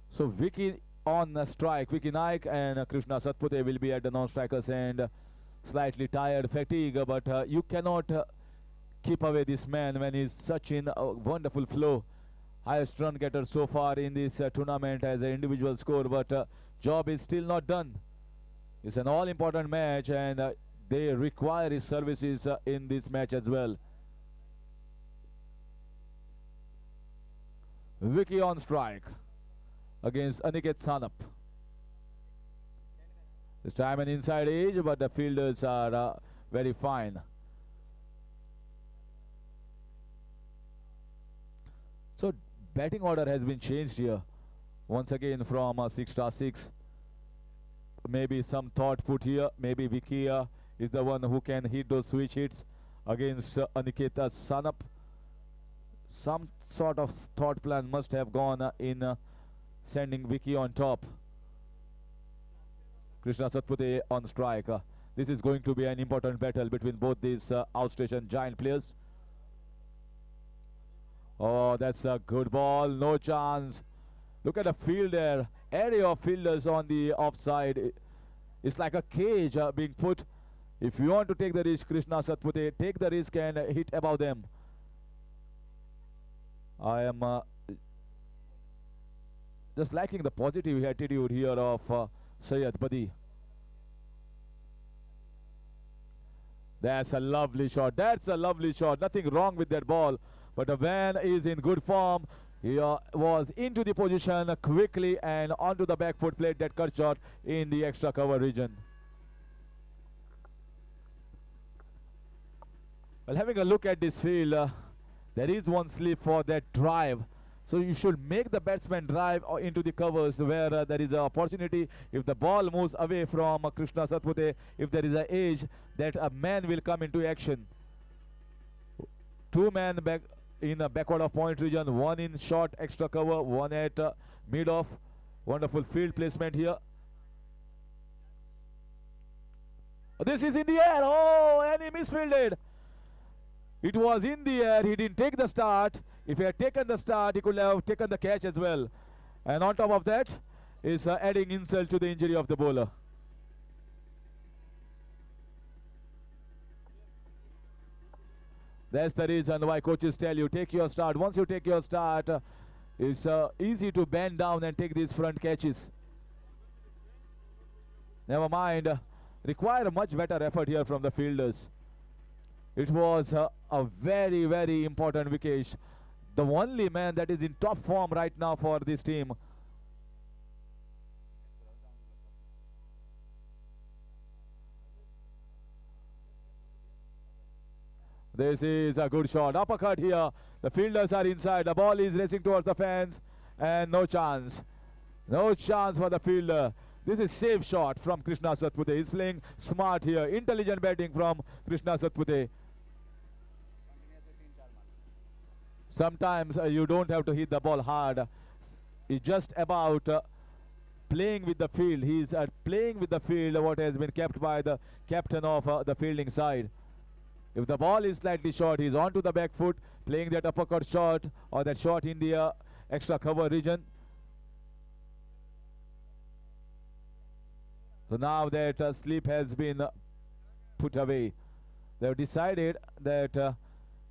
So Vicky on strike. Vicky Naik and Krishna Satpute will be at the non-strikers and slightly tired, fatigue, but you cannot keep away this man when he's such in a wonderful flow. Highest run getter so far in this tournament as an individual score, but job is still not done. It's an all-important match, and they require his services in this match as well. Vicky on strike against Aniket Sanap. This time an inside edge, but the fielders are very fine. So batting order has been changed here. Once again from 6*6. Maybe some thought put here. Maybe Vicky is the one who can hit those switch hits against Aniketa Sanap. Some sort of thought plan must have gone in sending Vicky on top. Krishna Satpute on strike. This is going to be an important battle between both these outstation giant players. Oh, that's a good ball. No chance. Look at the field there. Area of fielders on the offside. It's like a cage being put. If you want to take the risk, Krishna Satpute, take the risk and hit above them. I am just liking the positive attitude here of Syed Badi. That's a lovely shot. That's a lovely shot. Nothing wrong with that ball. But the man is in good form. He was into the position quickly and onto the back foot, played that cut shot in the extra cover region. Well, having a look at this field, there is one slip for that drive. So you should make the batsman drive into the covers where there is an opportunity. If the ball moves away from Krishna Satpute, if there is an edge, that a man will come into action. Two men back in the backward of point region, one in short extra cover, one at mid off. Wonderful field placement here. This is in the air. Oh, and he misfielded. It was in the air. He didn't take the start. If he had taken the start, he could have taken the catch as well. And on top of that is adding insult to the injury of the bowler. That's the reason why coaches tell you, take your start. Once you take your start, it's easy to bend down and take these front catches. Never mind. Require a much better effort here from the fielders. It was a very, very important wicket. The only man that is in top form right now for this team. This is a good shot. Uppercut here. The fielders are inside. The ball is racing towards the fence. And no chance. No chance for the fielder. This is safe shot from Krishna Satpute. He's playing smart here. Intelligent batting from Krishna Satpute. Sometimes you don't have to hit the ball hard. It's just about playing with the field. He's playing with the field, what has been kept by the captain of the fielding side. If the ball is slightly short, he's onto the back foot, playing that uppercut shot or that shot in the extra cover region. So now that slip has been put away. They've decided that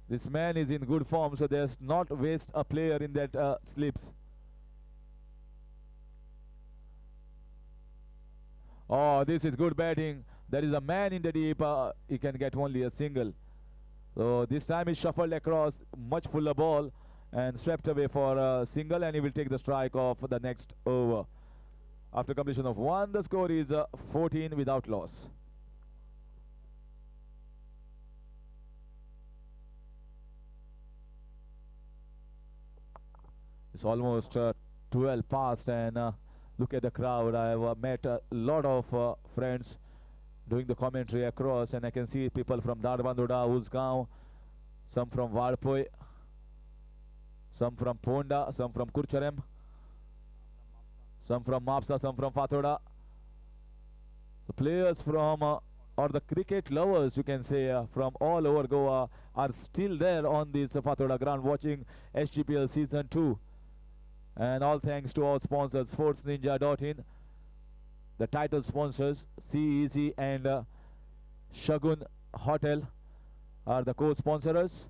this man is in good form, so there's not waste a player in that slips. Oh, this is good batting. There is a man in the deep. He can get only a single. So this time he shuffled across, much fuller ball and swept away for a single, and he will take the strike of the next over. After completion of 1, the score is 14 without loss. It's almost 12 past, and look at the crowd. I have met a lot of friends doing the commentary across, and I can see people from Darbandoda, Uzgaon, some from Varpoi, some from Ponda, some from Kurcharem, some from Mapsa, some from Fathoda. The players from, or the cricket lovers, you can say, from all over Goa are still there on this Fathoda ground watching SGPL Season 2. And all thanks to our sponsors, sportsninja.in, the title sponsors, CEC and Shagun Hotel are the co-sponsors.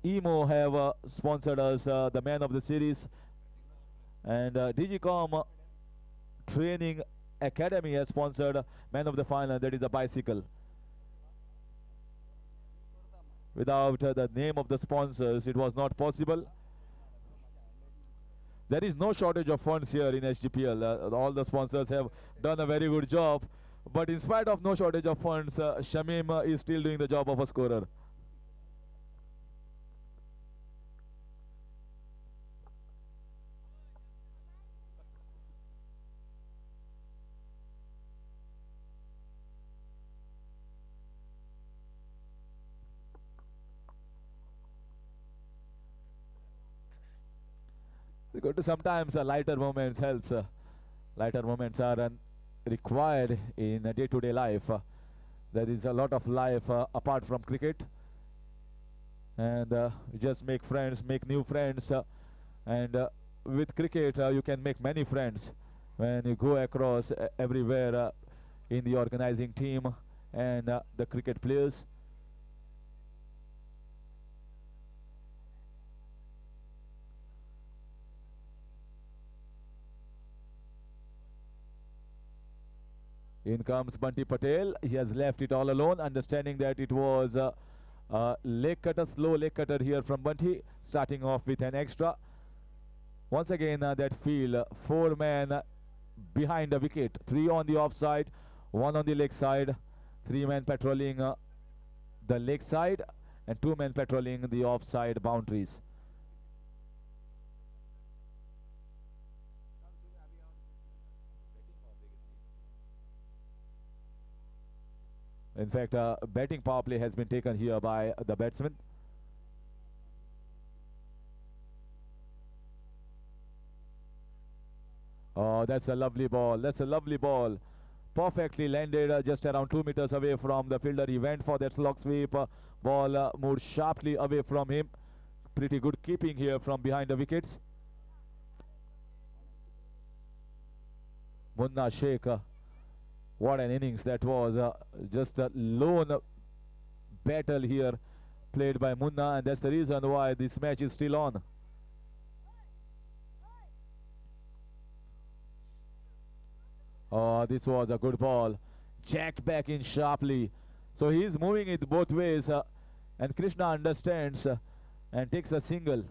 Emo have sponsored us, the man of the series. And Digicom Training Academy has sponsored man of the final, that is a bicycle. Without the name of the sponsors, it was not possible. There is no shortage of funds here in SGPL. All the sponsors have done a very good job. But in spite of no shortage of funds, Shamim is still doing the job of a scorer. Go to sometimes lighter moments helps. Lighter moments are required in day-to-day life. There is a lot of life apart from cricket, and you just make friends, make new friends, and with cricket you can make many friends when you go across everywhere in the organizing team and the cricket players. In comes Bunty Patel. He has left it all alone, understanding that it was a leg cutter, slow leg cutter here from Bunty, starting off with an extra. Once again, that field, 4 men behind the wicket, 3 on the offside, 1 on the leg side, 3 men patrolling the leg side, and 2 men patrolling the offside boundaries. In fact, batting power play has been taken here by the batsman. Oh, that's a lovely ball. That's a lovely ball. Perfectly landed just around 2 meters away from the fielder. He went for that slog sweep. Ball moved sharply away from him. Pretty good keeping here from behind the wickets. Munna Sheikh. What an innings that was. Just a lone battle here played by Munna, and that's the reason why this match is still on. Oh, this was a good ball. Jack back in sharply. So he's moving it both ways, and Krishna understands and takes a single.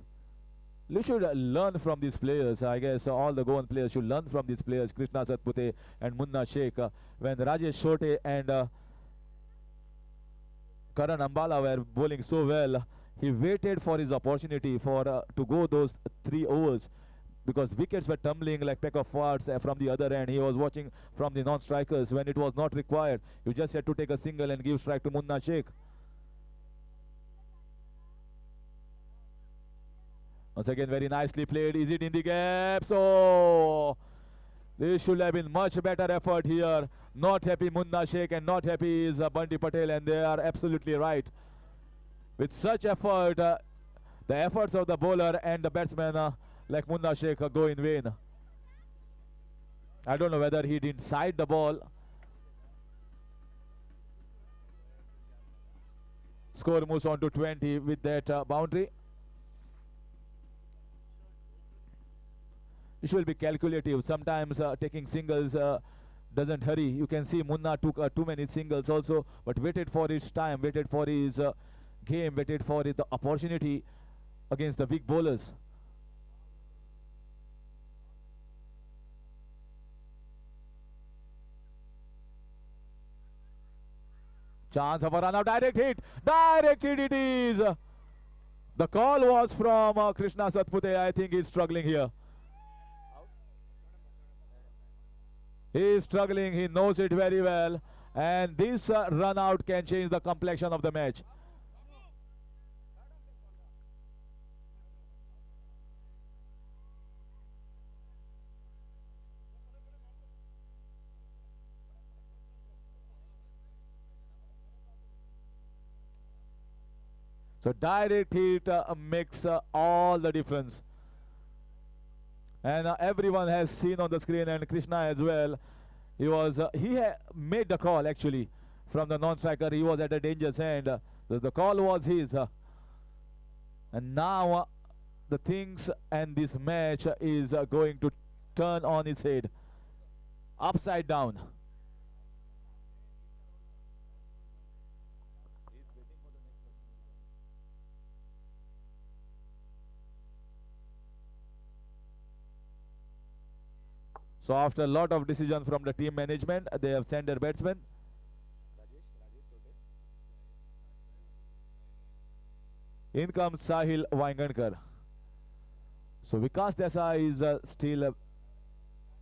We should learn from these players. I guess all the Goan players should learn from these players, Krishna Satpute and Munna Sheikh. When Rajesh Shote and Karan Ambala were bowling so well, he waited for his opportunity for to go those 3 overs, because wickets were tumbling like peck of farts from the other end. He was watching from the non-strikers when it was not required. You just had to take a single and give strike to Munna Sheikh. Once again, very nicely played. Is it in the gaps? Oh, this should have been much better effort here. Not happy Munna Sheikh and not happy is Bunty Patel, and they are absolutely right. With such effort, the efforts of the bowler and the batsman like Munna Sheikh go in vain. I don't know whether he didn't side the ball. Score moves on to 20 with that boundary. You should be calculative. Sometimes taking singles doesn't hurry. You can see Munna took too many singles also, but waited for his time, waited for his game, waited for the opportunity against the big bowlers. Chance of a run out, direct hit it is. The call was from Krishna Satpute. I think he's struggling here. He is struggling, he knows it very well, and this run out can change the complexion of the match. So direct hit makes all the difference. And everyone has seen on the screen, and Krishna as well. He was made the call actually from the non-striker. He was at a dangerous end. The call was his. And now the things and this match is going to turn on its head. upside down. So after a lot of decision from the team management, they have sent their batsmen. In comes Sahil Vaingankar. So Vikas Desai is still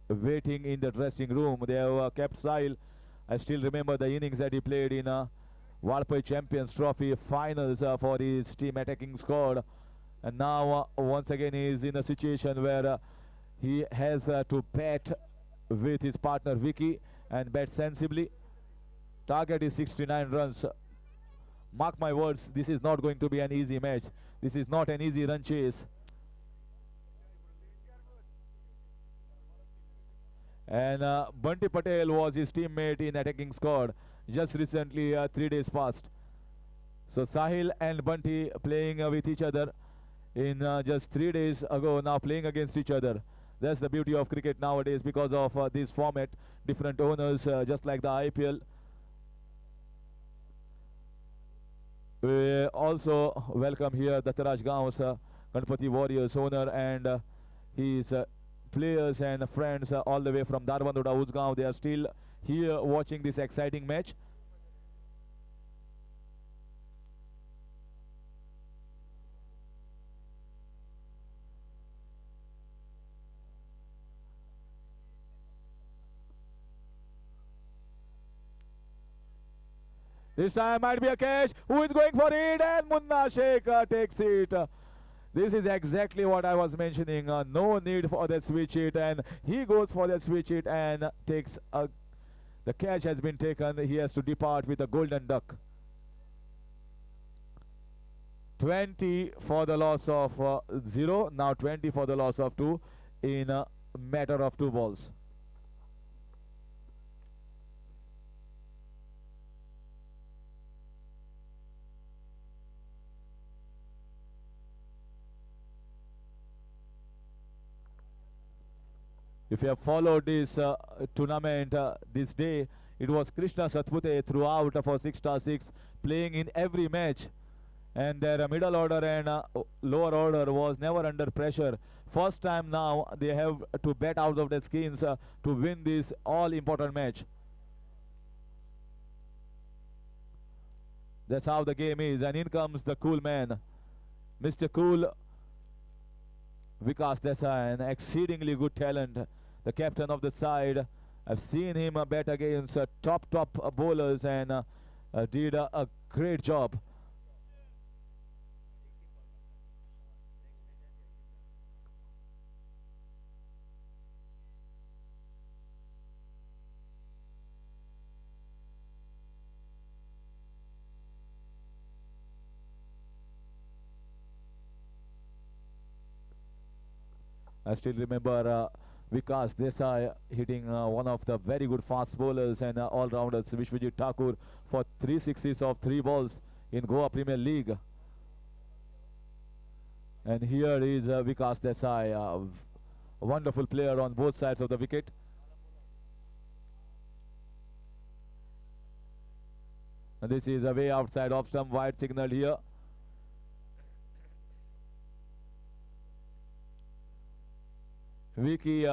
waiting in the dressing room. They have kept Sahil. I still remember the innings that he played in Walpai Champions Trophy finals for his team attacking squad. And now once again he is in a situation where he has to bat with his partner Vicky and bat sensibly. Target is 69 runs. Mark my words, this is not going to be an easy match. This is not an easy run chase. And Bunty Patel was his teammate in attacking squad just recently, 3 days past. So Sahil and Bunty playing with each other in just 3 days ago, now playing against each other. That's the beauty of cricket nowadays because of this format, different owners, just like the IPL. We also welcome here Dattaraj Gaon's Ganpati Warriors owner and his players and friends all the way from Darbandoda Uzgaon. They are still here watching this exciting match. This time might be a catch. Who is going for it? And Munna Sheikh takes it. This is exactly what I was mentioning. No need for the switch it, and he goes for the switch it and takes a. The catch has been taken. He has to depart with a golden duck. 20 for the loss of 0. Now 20 for the loss of 2 in a matter of 2 balls. If you have followed this tournament this day, it was Krishna Satpute throughout for 6x6 playing in every match, and their middle order and lower order was never under pressure. First time now they have to bat out of their skins to win this all important match. That's how the game is, and in comes the cool man, Mr. Cool, Vikas Desai, an exceedingly good talent, the captain of the side. I've seen him bat against top bowlers and did a great job. I still remember Vikas Desai hitting one of the very good fast bowlers and all-rounders, Vishwajit Thakur, for 3 sixes of 3 balls in Goa Premier League. And here is Vikas Desai, a wonderful player on both sides of the wicket. And this is away outside off stump, wide signal here. Vicky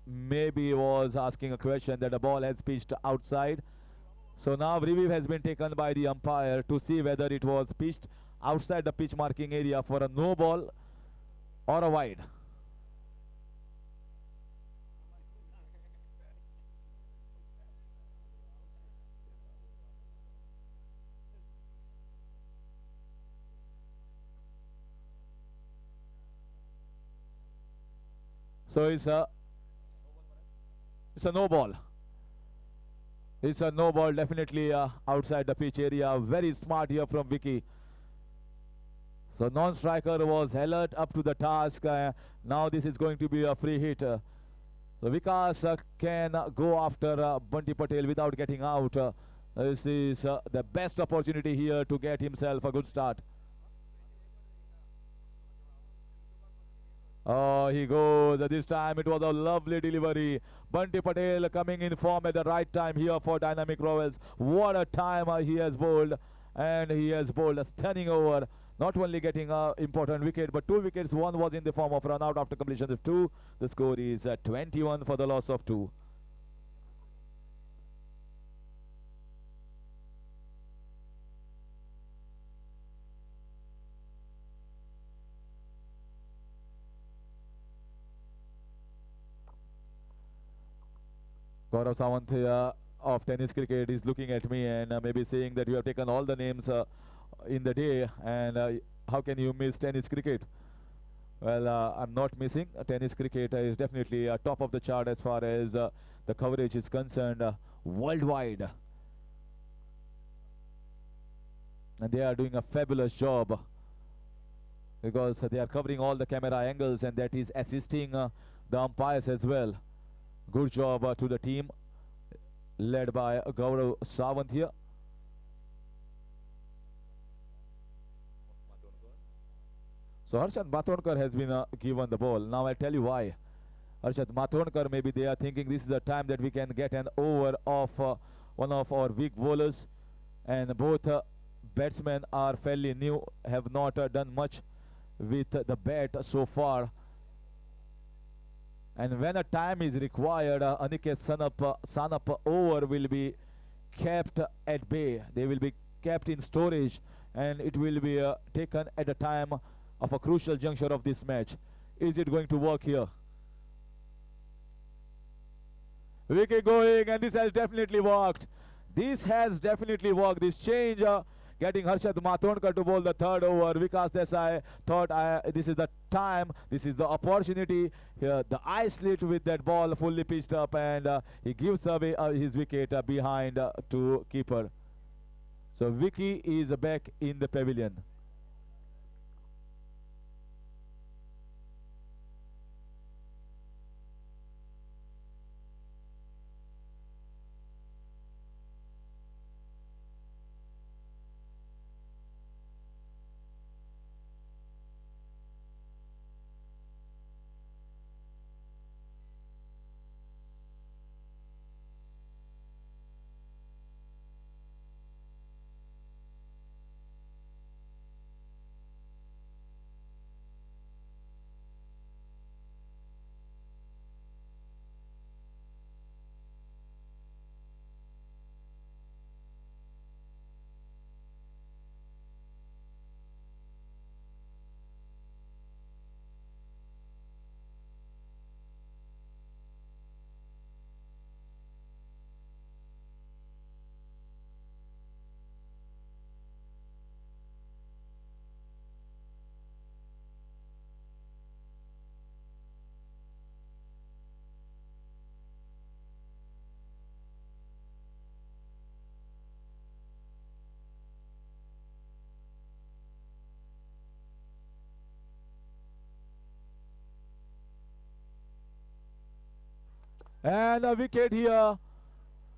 maybe was asking a question that the ball has pitched outside. So now review has been taken by the umpire to see whether it was pitched outside the pitch marking area for a no ball or a wide. So it's a no ball. It's a no ball, definitely outside the pitch area. Very smart here from Vicky. So non-striker was alert up to the task. Now this is going to be a free hit. So Vikas can go after Bunty Patel without getting out. This is the best opportunity here to get himself a good start. Oh, he goes. This time it was a lovely delivery. Bunty Patel coming in form at the right time here for Dynamic Royals. What a time he has bowled. And he has bowled a stunning over. Not only getting an important wicket, but 2 wickets. One was in the form of run out after completion of 2. The score is 21 for the loss of 2. Gaurav Sawant of tennis cricket is looking at me and maybe saying that you have taken all the names in the day, and how can you miss tennis cricket? Well, I'm not missing. Tennis cricket is definitely top of the chart as far as the coverage is concerned worldwide. And they are doing a fabulous job because they are covering all the camera angles, and that is assisting the umpires as well. Good job to the team led by Gaurav Sawant here. So Harshad Matondkar has been given the ball. Now I'll tell you why. Harshad Matondkar, maybe they are thinking this is the time that we can get an over of one of our weak bowlers. And both batsmen are fairly new, have not done much with the bat so far. And when a time is required, Aniket Sanap over will be kept at bay. They will be kept in storage, and it will be taken at a time of a crucial juncture of this match. Is it going to work here? Wicket going, and this has definitely worked. This has definitely worked. This change getting Harshad Matondkar to bowl the third over. Vikas Desai thought this is the time, this is the opportunity. Here the eye slit with that ball fully pitched up, and he gives away his wicket behind to keeper. So Vicky is back in the pavilion. And a wicket here.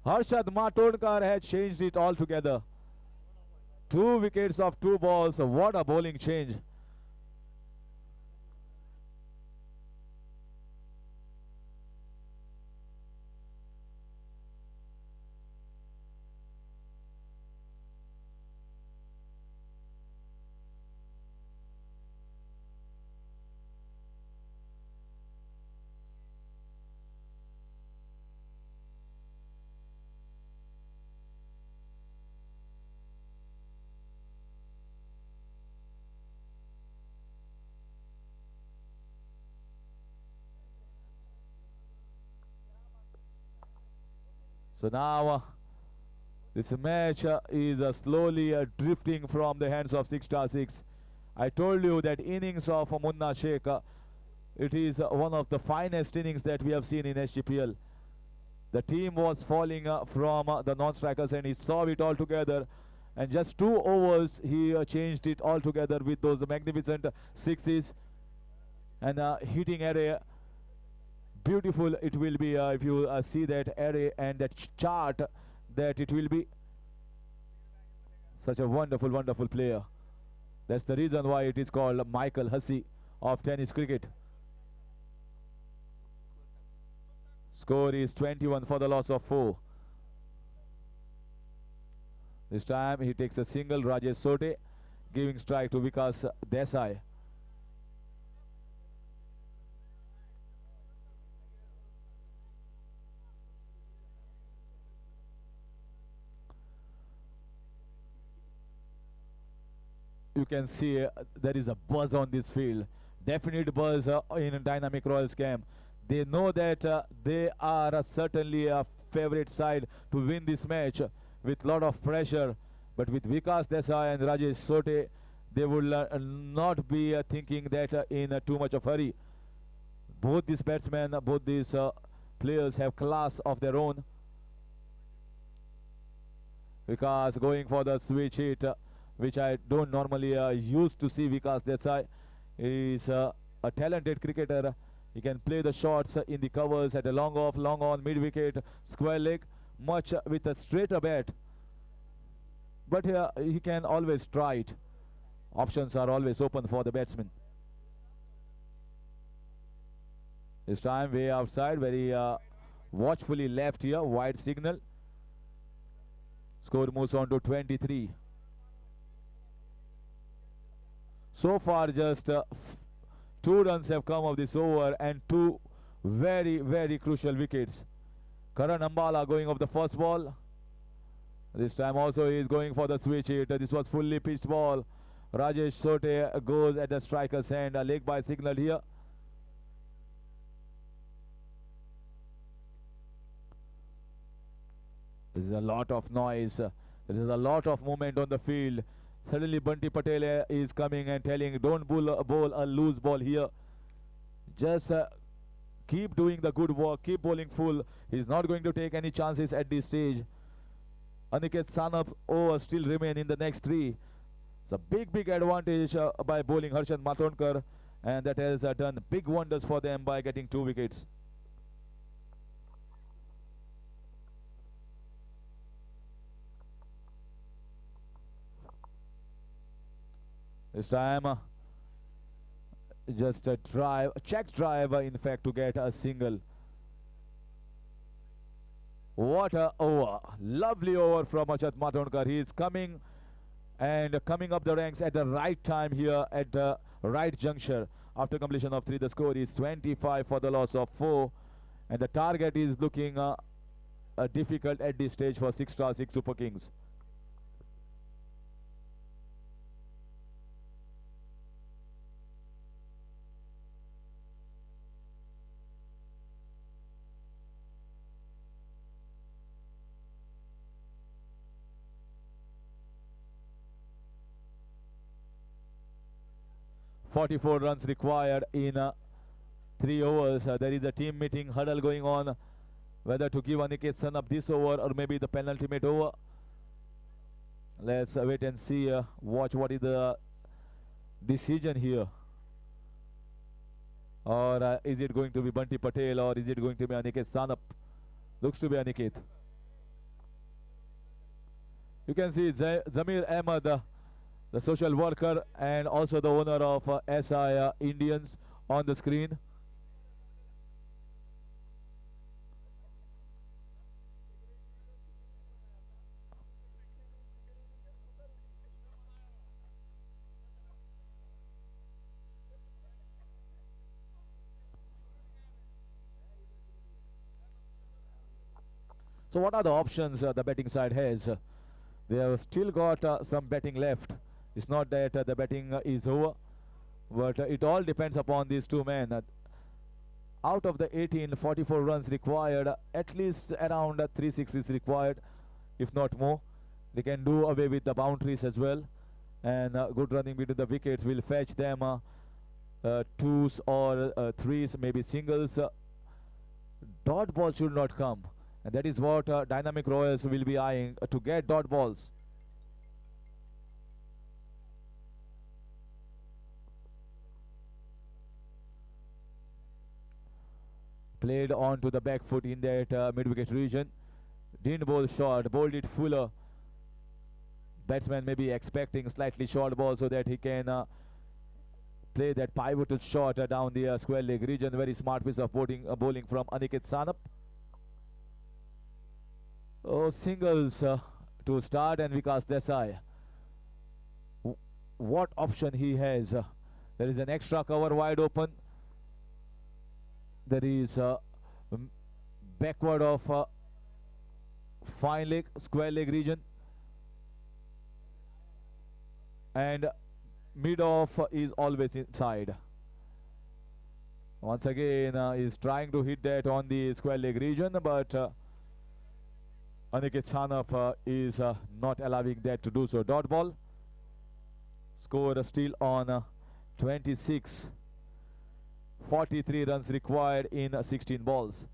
Harshad Matondkar had changed it altogether. 2 wickets of 2 balls. What a bowling change. So now this match is slowly drifting from the hands of 6-6. I told you that innings of Munna Sheikh, it is one of the finest innings that we have seen in SGPL. The team was falling from the non-strikers, and he saw it all together. And just 2 overs, he changed it all together with those magnificent sixes and hitting array. Beautiful it will be if you see that array and that chart, that it will be such a wonderful, wonderful player. That's the reason why it is called Michael Hussey of tennis cricket. Score is 21 for the loss of 4. This time he takes a single, Rajesh Sote, giving strike to Vikas Desai. You can see there is a buzz on this field. Definite buzz in a dynamic Royals game. They know that they are certainly a favorite side to win this match with lot of pressure. But with Vikas Desai and Rajesh Sote, they will not be thinking that in too much of hurry. Both these batsmen, both these players have class of their own. Vikas going for the switch hit, which I don't normally used to see. Vikas Desai is a talented cricketer. He can play the shots in the covers at a long off, long on, mid wicket, square leg, much with a straighter bat. But he can always try it. Options are always open for the batsman. This time way outside, very watchfully left here, wide signal. Score moves on to 23. So far just 2 runs have come of this over and 2 very, very crucial wickets. Karan Ambala going off the first ball. This time also he is going for the switch hit. This was fully pitched ball. Rajesh Sote goes at the striker's hand. A leg by signal here. There is a lot of noise. There is a lot of movement on the field. Suddenly Bunty Patel is coming and telling, don't bowl a loose ball here. Just keep doing the good work. Keep bowling full. He's not going to take any chances at this stage. Aniket Sanap over still remain in the next 3. It's a big, big advantage by bowling Harshan Matondkar, and that has done big wonders for them by getting 2 wickets. This time just a drive, a check drive in fact, to get a single. What a over. Lovely over from Harshan Matondkar. He is coming and coming up the ranks at the right time here at the right juncture. After completion of 3, the score is 25 for the loss of 4, and the target is looking difficult at this stage for 6 Super Kings. .44 runs required in 3 overs. There is a team meeting huddle going on, whether to give Aniket Sanap this over or maybe the penultimate over. Let's wait and see, watch what is the decision here. Or is it going to be Bunty Patel, or is it going to be Aniket Sanap? Looks to be Aniket. You can see Zamir Ahmed, the social worker and also the owner of SI Indians on the screen. So what are the options the betting side has? They have still got some betting left. It's not that the betting is over, but it all depends upon these 2 men. Out of the 18, 44 runs required, at least around 3 sixes required, if not more. They can do away with the boundaries as well, and good running between the wickets will fetch them 2s or 3s, maybe singles. Dot ball should not come, and that is what Dynamic Royals will be eyeing, to get dot balls. Played on to the back foot in that mid-wicket region. Didn't bowl short, bowled it fuller. Batsman may be expecting slightly short ball so that he can play that pivotal shot down the square leg region. Very smart piece of bowling from Aniket Sanap. Oh, singles to start, and Vikas Desai. What option he has? There is an extra cover wide open. There is backward of fine leg, square leg region, and mid off is always inside. Once again, he's trying to hit that on the square leg region, but Aniket Sanap is not allowing that to do so. Dot ball. Score still on 26. 43 runs required in 16 balls.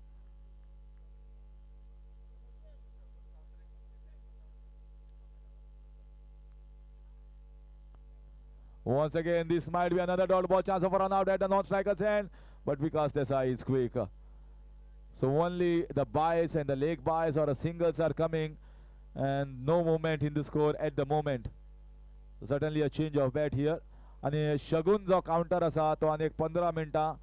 Once again, this might be another dot ball, chance of a run out at the non-striker's end, but because Desai is quick. So only the byes and the leg byes or the singles are coming, and no movement in the score at the moment. Certainly a change of bat here. आणि शगुन जो counter असा तो आनी 15 मिनटां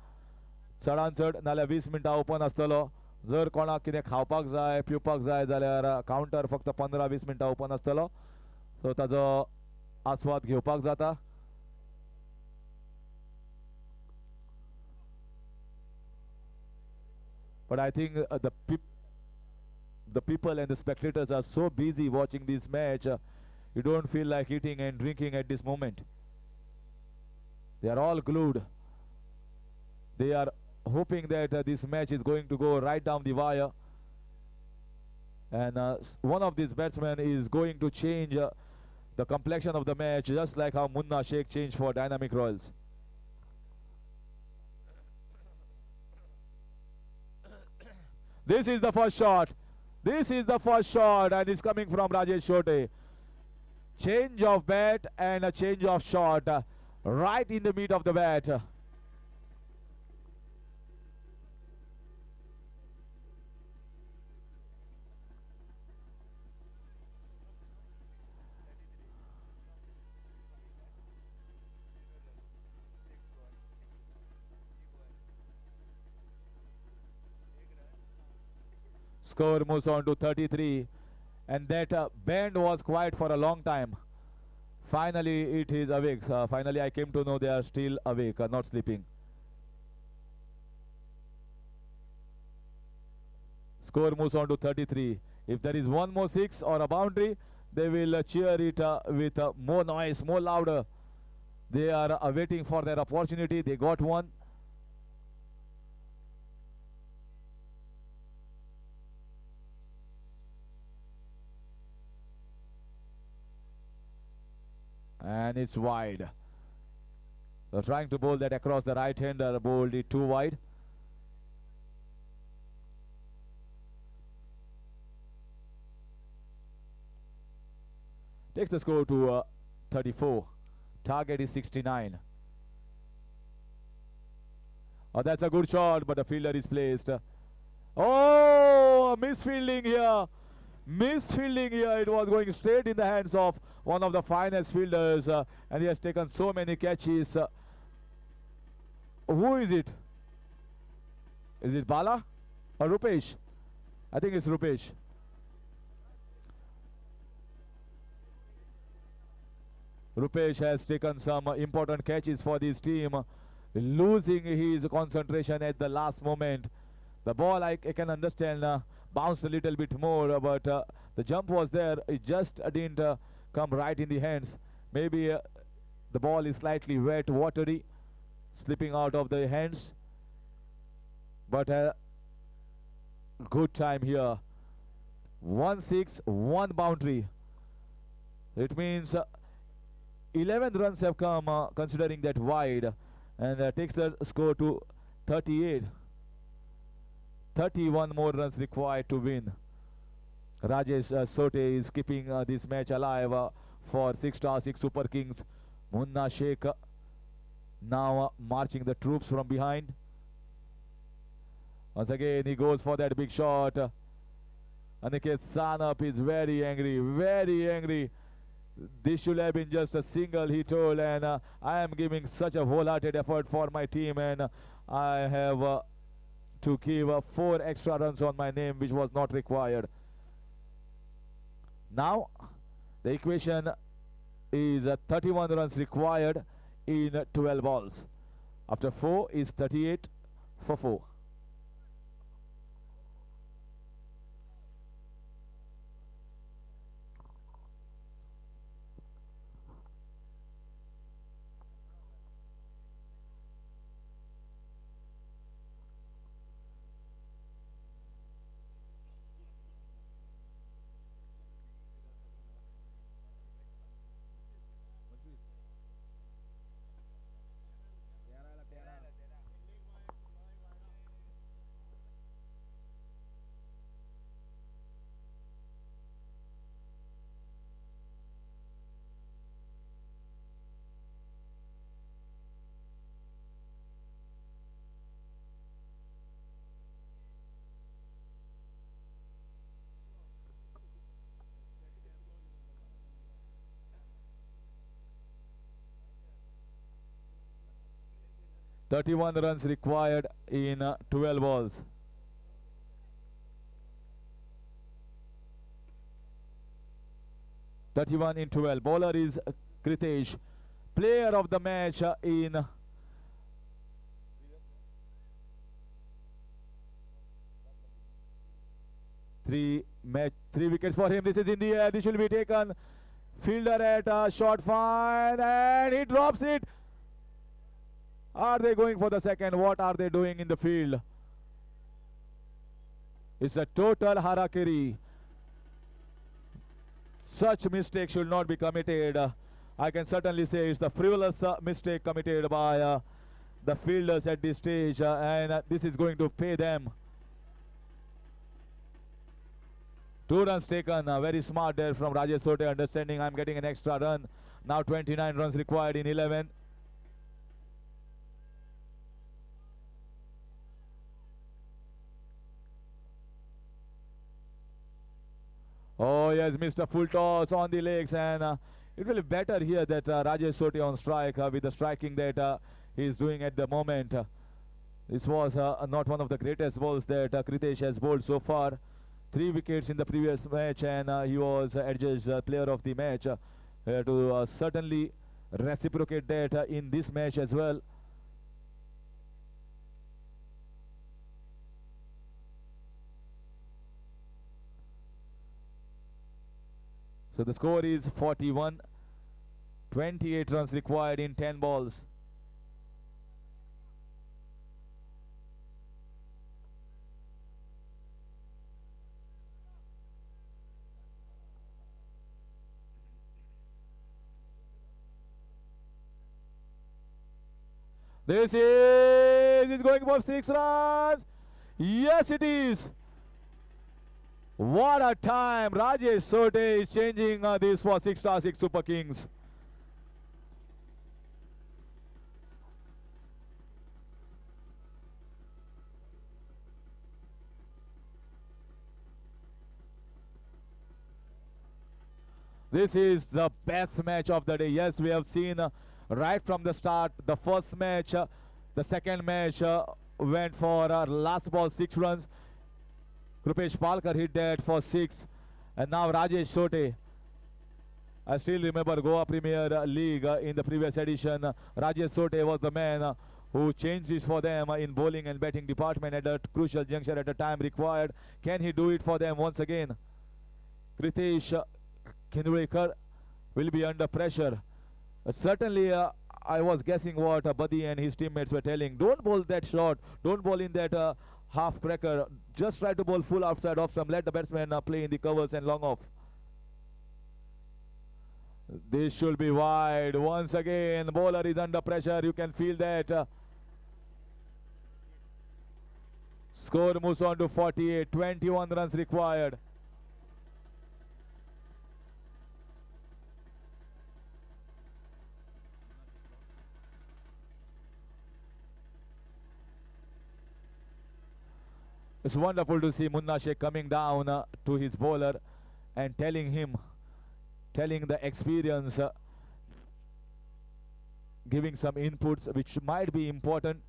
चडांत चड नाल्यार 20 मिनटां ओपन आसतलो. जर कोणाक कितें खावपाक जाय पिवपाक जाय जाल्यार काउंटर फक्त 15-20 मिनटां ओपन आसतलो, सो ताजो आस्वाद घेवपाक जाता. But I think the people and the spectators are so busy watching this match, you don't feel like eating and drinking at this moment. They are all glued. They are hoping that this match is going to go right down the wire. And one of these batsmen is going to change the complexion of the match, just like how Munna Sheikh changed for Dynamic Royals. This is the first shot. This is the first shot, and it's coming from Rajesh Shote. Change of bat and a change of shot right in the meat of the bat. Score moves on to 33, and that band was quiet for a long time. Finally it is awake. Finally I came to know they are still awake, not sleeping. Score moves on to 33. If there is one more six or a boundary, they will cheer it with more noise, more louder. They are waiting for their opportunity. They got one. And it's wide. They're trying to bowl that across the right hander, bowled it too wide. Takes the score to 34. Target is 69. Oh, that's a good shot, but the fielder is placed. Oh, misfielding here. Misfielding here. It was going straight in the hands of one of the finest fielders, and he has taken so many catches. Who is it? Is it Bala or Rupesh? I think it's Rupesh. Rupesh has taken some important catches for this team, losing his concentration at the last moment. The ball, I can understand, bounced a little bit more, but the jump was there. It just didn't come right in the hands. Maybe the ball is slightly wet, watery, slipping out of the hands. But good time here. 1-6, 1 boundary. It means 11 runs have come, considering that wide, and takes the score to 38. 31 more runs required to win. Rajesh Sote is keeping this match alive for 6 Super Kings. Munna Sheikh now marching the troops from behind. Once again he goes for that big shot. Aniket Sanap is very angry, very angry. This should have been just a single, he told, and I am giving such a wholehearted effort for my team, and I have to give 4 extra runs on my name, which was not required. Now the equation is 31 runs required in 12 balls. After 4 is 38 for 4. Thirty-one runs required in 12 balls. (31 in 12). Bowler is Kritesh. Player of the match in three wickets for him. This is in the air. This will be taken. Fielder at short fine, and he drops it. Are they going for the second? What are they doing in the field? It's a total harakiri. Such mistake should not be committed. I can certainly say it's the frivolous mistake committed by the fielders at this stage, and this is going to pay them. 2 runs taken. Very smart there from Rajesh Sote, understanding I'm getting an extra run. Now 29 runs required in 11. Oh yes, Mr. Full toss on the legs, and it will be better here that Rajesh Sote on strike with the striking that he is doing at the moment. This was not one of the greatest balls that Kritesh has bowled so far. 3 wickets in the previous match, and he was adjudged player of the match. To certainly reciprocate that in this match as well. So the score is 41. 28 runs required in 10 balls. This is going for 6 runs. Yes, it is. What a time. Rajesh Sote is changing this for 6*6 Super Kings. This is the best match of the day. Yes, we have seen right from the start, the first match, the second match went for last ball 6 runs. Krupesh Palkar hit that for 6. And now Rajesh Sote. I still remember Goa Premier League in the previous edition. Rajesh Sote was the man who changed it for them in bowling and batting department at a crucial juncture at the time required. Can he do it for them once again? Kritesh Kinwekar will be under pressure. Certainly, I was guessing what Buddy and his teammates were telling. Don't bowl that short. Don't bowl in that half cracker. Just try to bowl full outside off stump. Let the batsman play in the covers and long off. This should be wide. Once again, bowler is under pressure. You can feel that. Score moves on to 48. 21 runs required. It's wonderful to see Munna Sheikh coming down to his bowler and telling the experience, giving some inputs which might be important.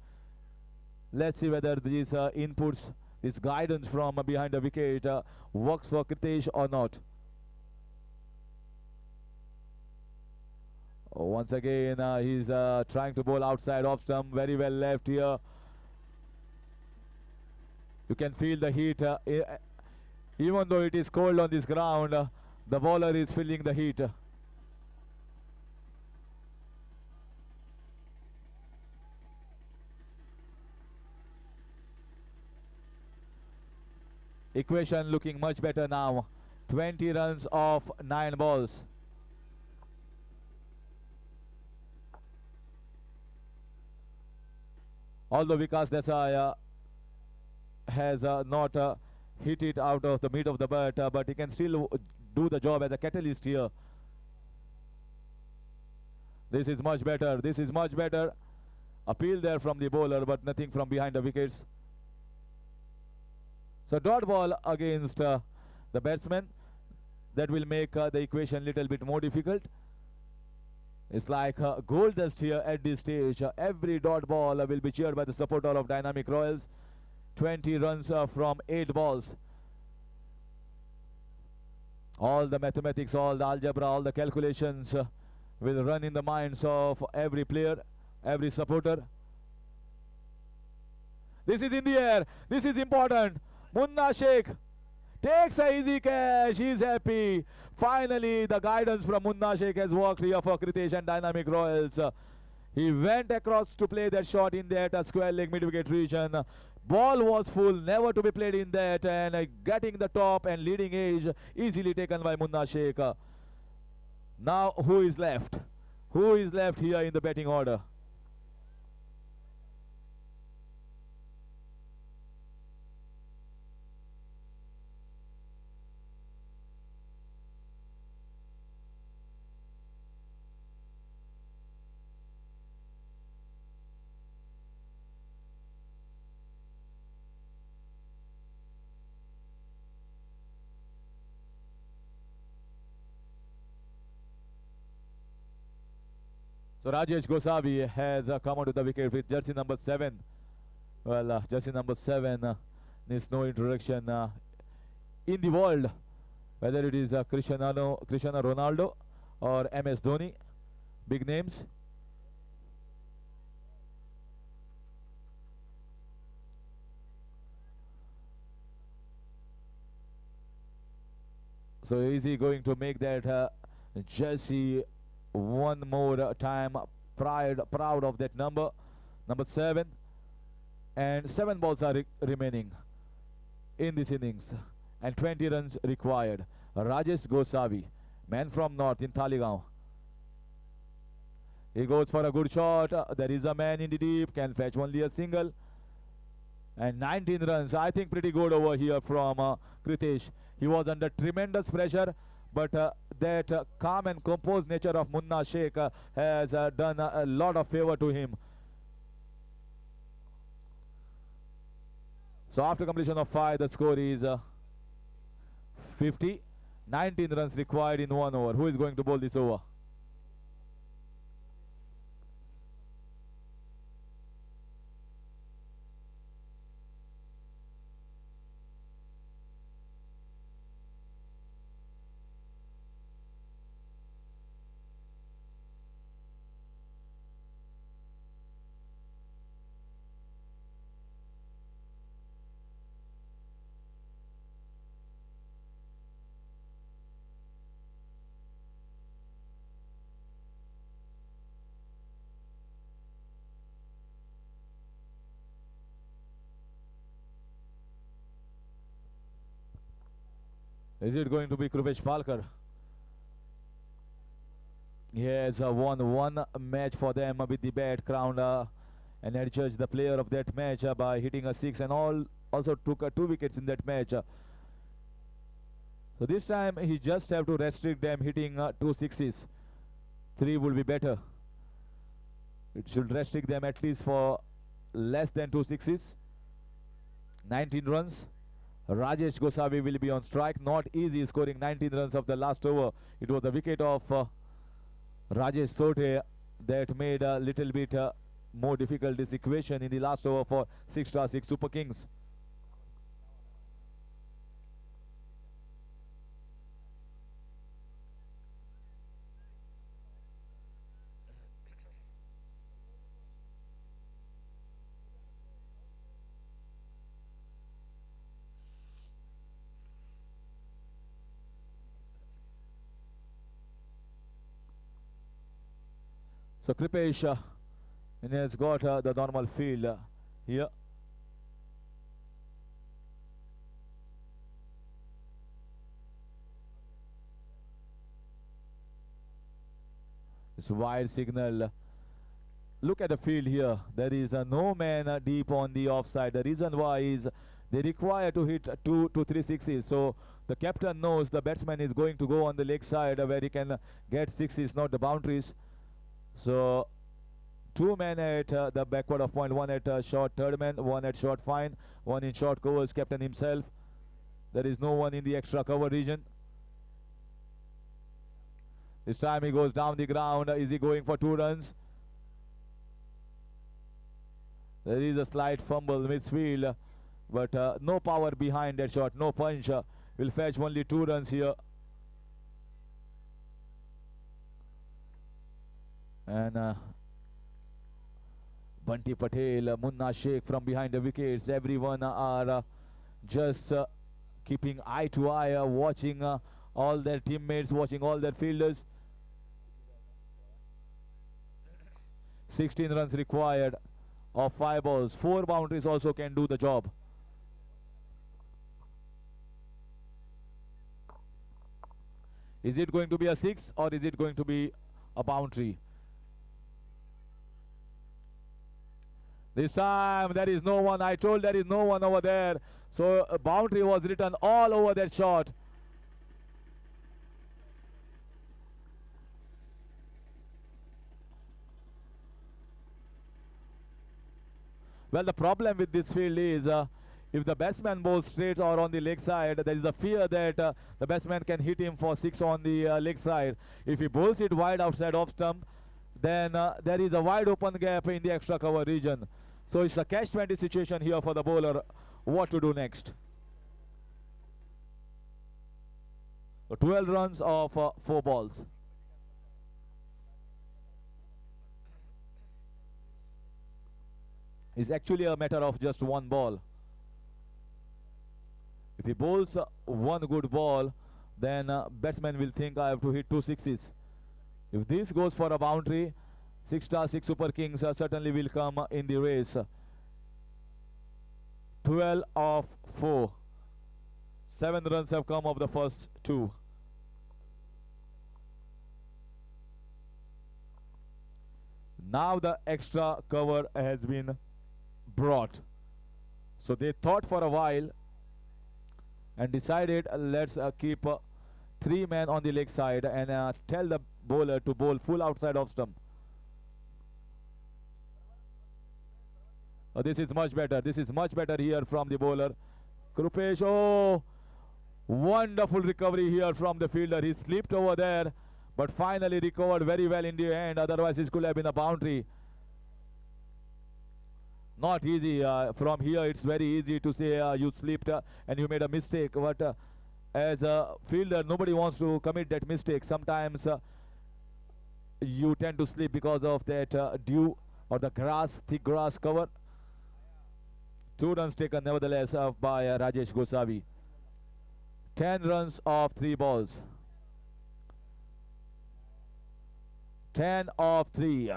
Let's see whether these inputs, this guidance from behind the wicket works for Kritesh or not. Once again, he's trying to bowl outside off stump. Very well left here. You can feel the heat. Even though it is cold on this ground, the bowler is feeling the heat. Equation looking much better now. 20 runs off 9 balls. Although Vikas Desai has not hit it out of the mid of the bat, but he can still do the job as a catalyst here. This is much better. This is much better. Appeal there from the bowler, but nothing from behind the wickets. So dot ball against the batsman. That will make the equation little bit more difficult. It's like gold dust here at this stage. Every dot ball will be cheered by the supporter of Dynamic Royals. 20 runs from 8 balls. All the mathematics, all the algebra, all the calculations will run in the minds of every player, every supporter. This is in the air. This is important. Munna Sheikh takes a easy catch. He's happy. Finally, the guidance from Munna Sheikh has worked here for Kritesh and Dynamic Royals. He went across to play that shot in that square leg mid-wicket region. Ball was full, never to be played in that, and getting the top and leading edge easily taken by Munna Sheikh. Now, who is left? Who is left here in the batting order? So Rajesh Gosavi has come onto the wicket with jersey number 7. Well, jersey number 7 needs no introduction in the world, whether it is Cristiano Ronaldo or MS Dhoni, big names. So is he going to make that jersey one more time proud of that number 7, and 7 balls are remaining in this innings and 20 runs required. Rajesh Gosavi, man from north in Taligaon, he goes for a good shot. There is a man in the deep, can fetch only a single, and 19 runs. I think pretty good over here from Kritesh. He was under tremendous pressure, but that calm and composed nature of Munna Sheikh has done a lot of favor to him. So after completion of 5, the score is 50. 19 runs required in 1 over. Who is going to bowl this over? Is it going to be Krupesh Palkar? He has won 1 match for them with the bat, crowned and adjudged the player of that match by hitting a 6, and also took 2 wickets in that match. So this time he just have to restrict them hitting 2 sixes. 3 will be better. It should restrict them at least for less than 2 sixes. 19 runs. Rajesh Gosavi will be on strike. Not easy scoring 19 runs of the last over. It was the wicket of Rajesh Sote that made a little bit more difficult this equation in the last over for 6-6 Super Kings. So Kripesh and has got the normal field here. It's wide signal. Look at the field here. There is no man deep on the offside. The reason why is they require to hit 2 to 3 sixes. So the captain knows the batsman is going to go on the leg side where he can get sixes, not the boundaries. So 2 men at the backward of point, 1 at short third man, 1 at short fine, 1 in short covers, captain himself. There is no one in the extra cover region. This time he goes down the ground. Is he going for 2 runs? There is a slight fumble, misfield, but no power behind that shot, no punch. Will fetch only 2 runs here. And Bunty Patel, Munna Sheikh from behind the wickets. Everyone are just keeping eye to eye, watching all their teammates, watching all their fielders. 16 runs required of 5 balls. 4 boundaries also can do the job. Is it going to be a 6 or is it going to be a boundary? This time there is no one. I told there is no one over there. So a boundary was written all over that shot. Well, the problem with this field is if the batsman bowls straight or on the leg side, there is a fear that the batsman can hit him for 6 on the leg side. If he bowls it wide outside off stump, then there is a wide open gap in the extra cover region. So it's a catch-20 situation here for the bowler. What to do next? So 12 runs of 4 balls. It's actually a matter of just 1 ball. If he bowls 1 good ball, then batsman will think I have to hit 2 sixes. If this goes for a boundary, 6 star 6 super kings certainly will come in the race. 12 of 4. 7 runs have come of the first 2. Now the extra cover has been brought. So they thought for a while and decided let's keep 3 men on the leg side and tell the bowler to bowl full outside off stump. This is much better. This is much better here from the bowler. Krupesh, oh, wonderful recovery here from the fielder. He slipped over there, but finally recovered very well in the end. Otherwise, it could have been a boundary. Not easy. From here, it's very easy to say you slipped and you made a mistake. But as a fielder, nobody wants to commit that mistake. Sometimes you tend to slip because of that dew or the grass, thick grass cover. 2 runs taken nevertheless by Rajesh Gosavi. 10 runs of 3 balls. 10 of 3.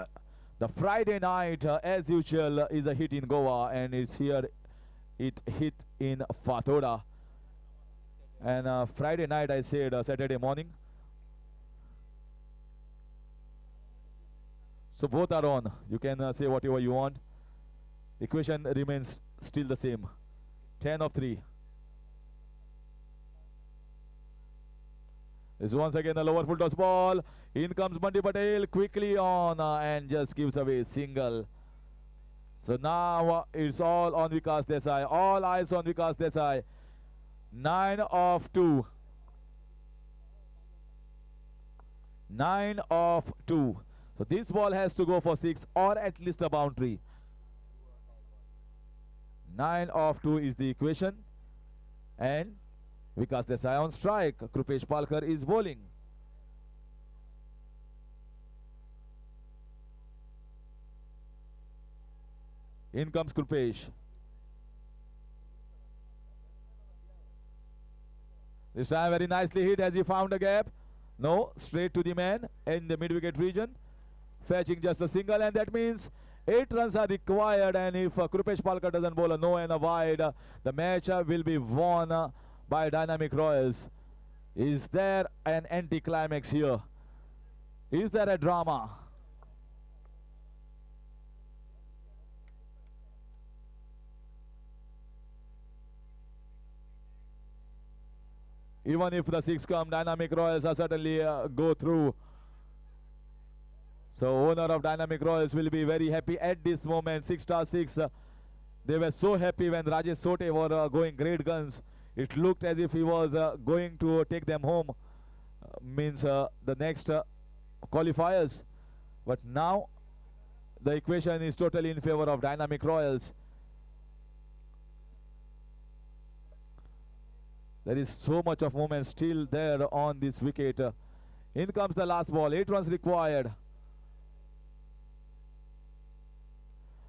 The Friday night, as usual, is a hit in Goa, and it's here. It hit in Fatoda. And Friday night, I said Saturday morning. So both are on. You can say whatever you want. Equation remains still the same. 10 of 3. This is once again a lower full toss ball. In comes Bunty Patel quickly on and just gives away single. So now it's all on Vikas Desai. All eyes on Vikas Desai. 9 of 2. 9 of 2. So this ball has to go for 6 or at least a boundary. 9 of 2 is the equation. And Vikas Desai on strike. Krupesh Palkar is bowling. In comes Krupesh. This time very nicely hit as he found a gap. No, straight to the man in the mid-wicket region. fetching just a single, and that means 8 runs are required. And if Krupesh Palkar doesn't bowl a no and a wide, the match will be won by Dynamic Royals. Is there an anti-climax here? Is there a drama? Even if the 6 come, Dynamic Royals are certainly go through. So owner of Dynamic Royals will be very happy at this moment. 6*6. They were so happy when Rajesh Sote were going great guns. It looked as if he was going to take them home. Means the next qualifiers. But now the equation is totally in favor of Dynamic Royals. There is so much of movement still there on this wicket. In comes the last ball. 8 runs required.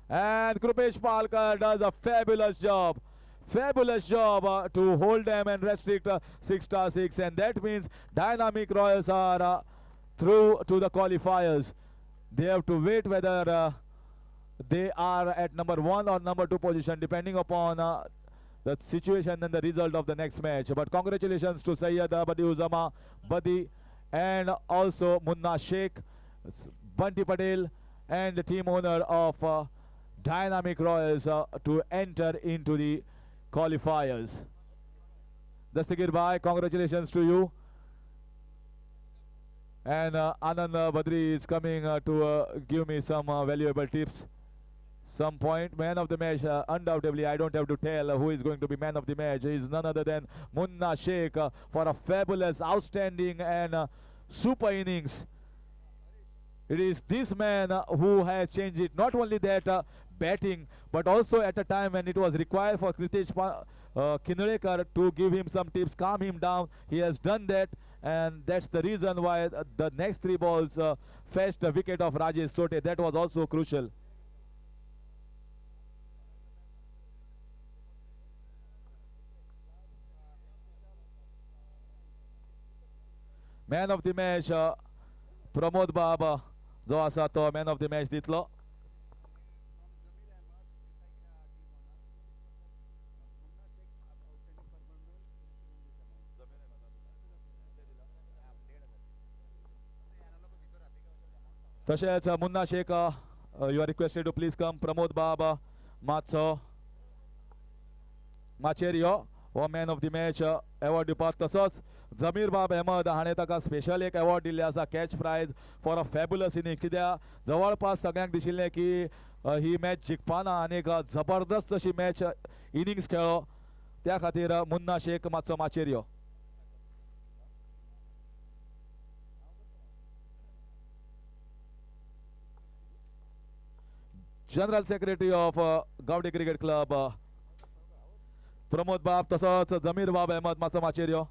And Krupesh Palkar does a fabulous job. Fabulous job to hold them and restrict 6*6. And that means Dynamic Royals are through to the qualifiers. They have to wait whether they are at number 1 or number 2 position, depending upon the situation and the result of the next match. But congratulations to Sayyid Badi Uzama, Badi, and also Munna Sheikh, Bunty Patel, and the team owner of Dynamic Royals to enter into the qualifiers. Dastakir Bhai, congratulations to you. And Anand Badri is coming to give me some valuable tips. Some point. Man of the match, undoubtedly, I don't have to tell who is going to be man of the match. He is none other than Munna Sheikh for a fabulous, outstanding and super innings. It is this man who has changed it. Not only that, batting, but also at a time when it was required for Kritesh Kinulekar to give him some tips, calm him down. He has done that, and that's the reason why the next 3 balls fetched a wicket of Rajesh Sote. That was also crucial. Man of the match, Pramod Baba, जो आसा तो man of the match दितलो. तशेंच Munna Sheikh, you are requested to please come. Pramod Baba, Matso, Macherio, हो man of the match award दिवपाक. तसोच जमीर बाब अहमद हाणें ताका स्पेशल एक अवॉर्ड दिल्ले आसा, catch prize for a fabulous inning. कित्याक जवळपास सगळ्यांक दिशिल्लें की ही मॅच जिखपाना आनी एक जबरदस्त अशी मॅच इनिंग्स खेळ्ळो. त्या खातीर मुन्ना शेख मातसो माचेर यो. General secretary of Gawade cricket club Pramod बाब, तसोच जमीर बाब अहमद मातसो माचेर यो.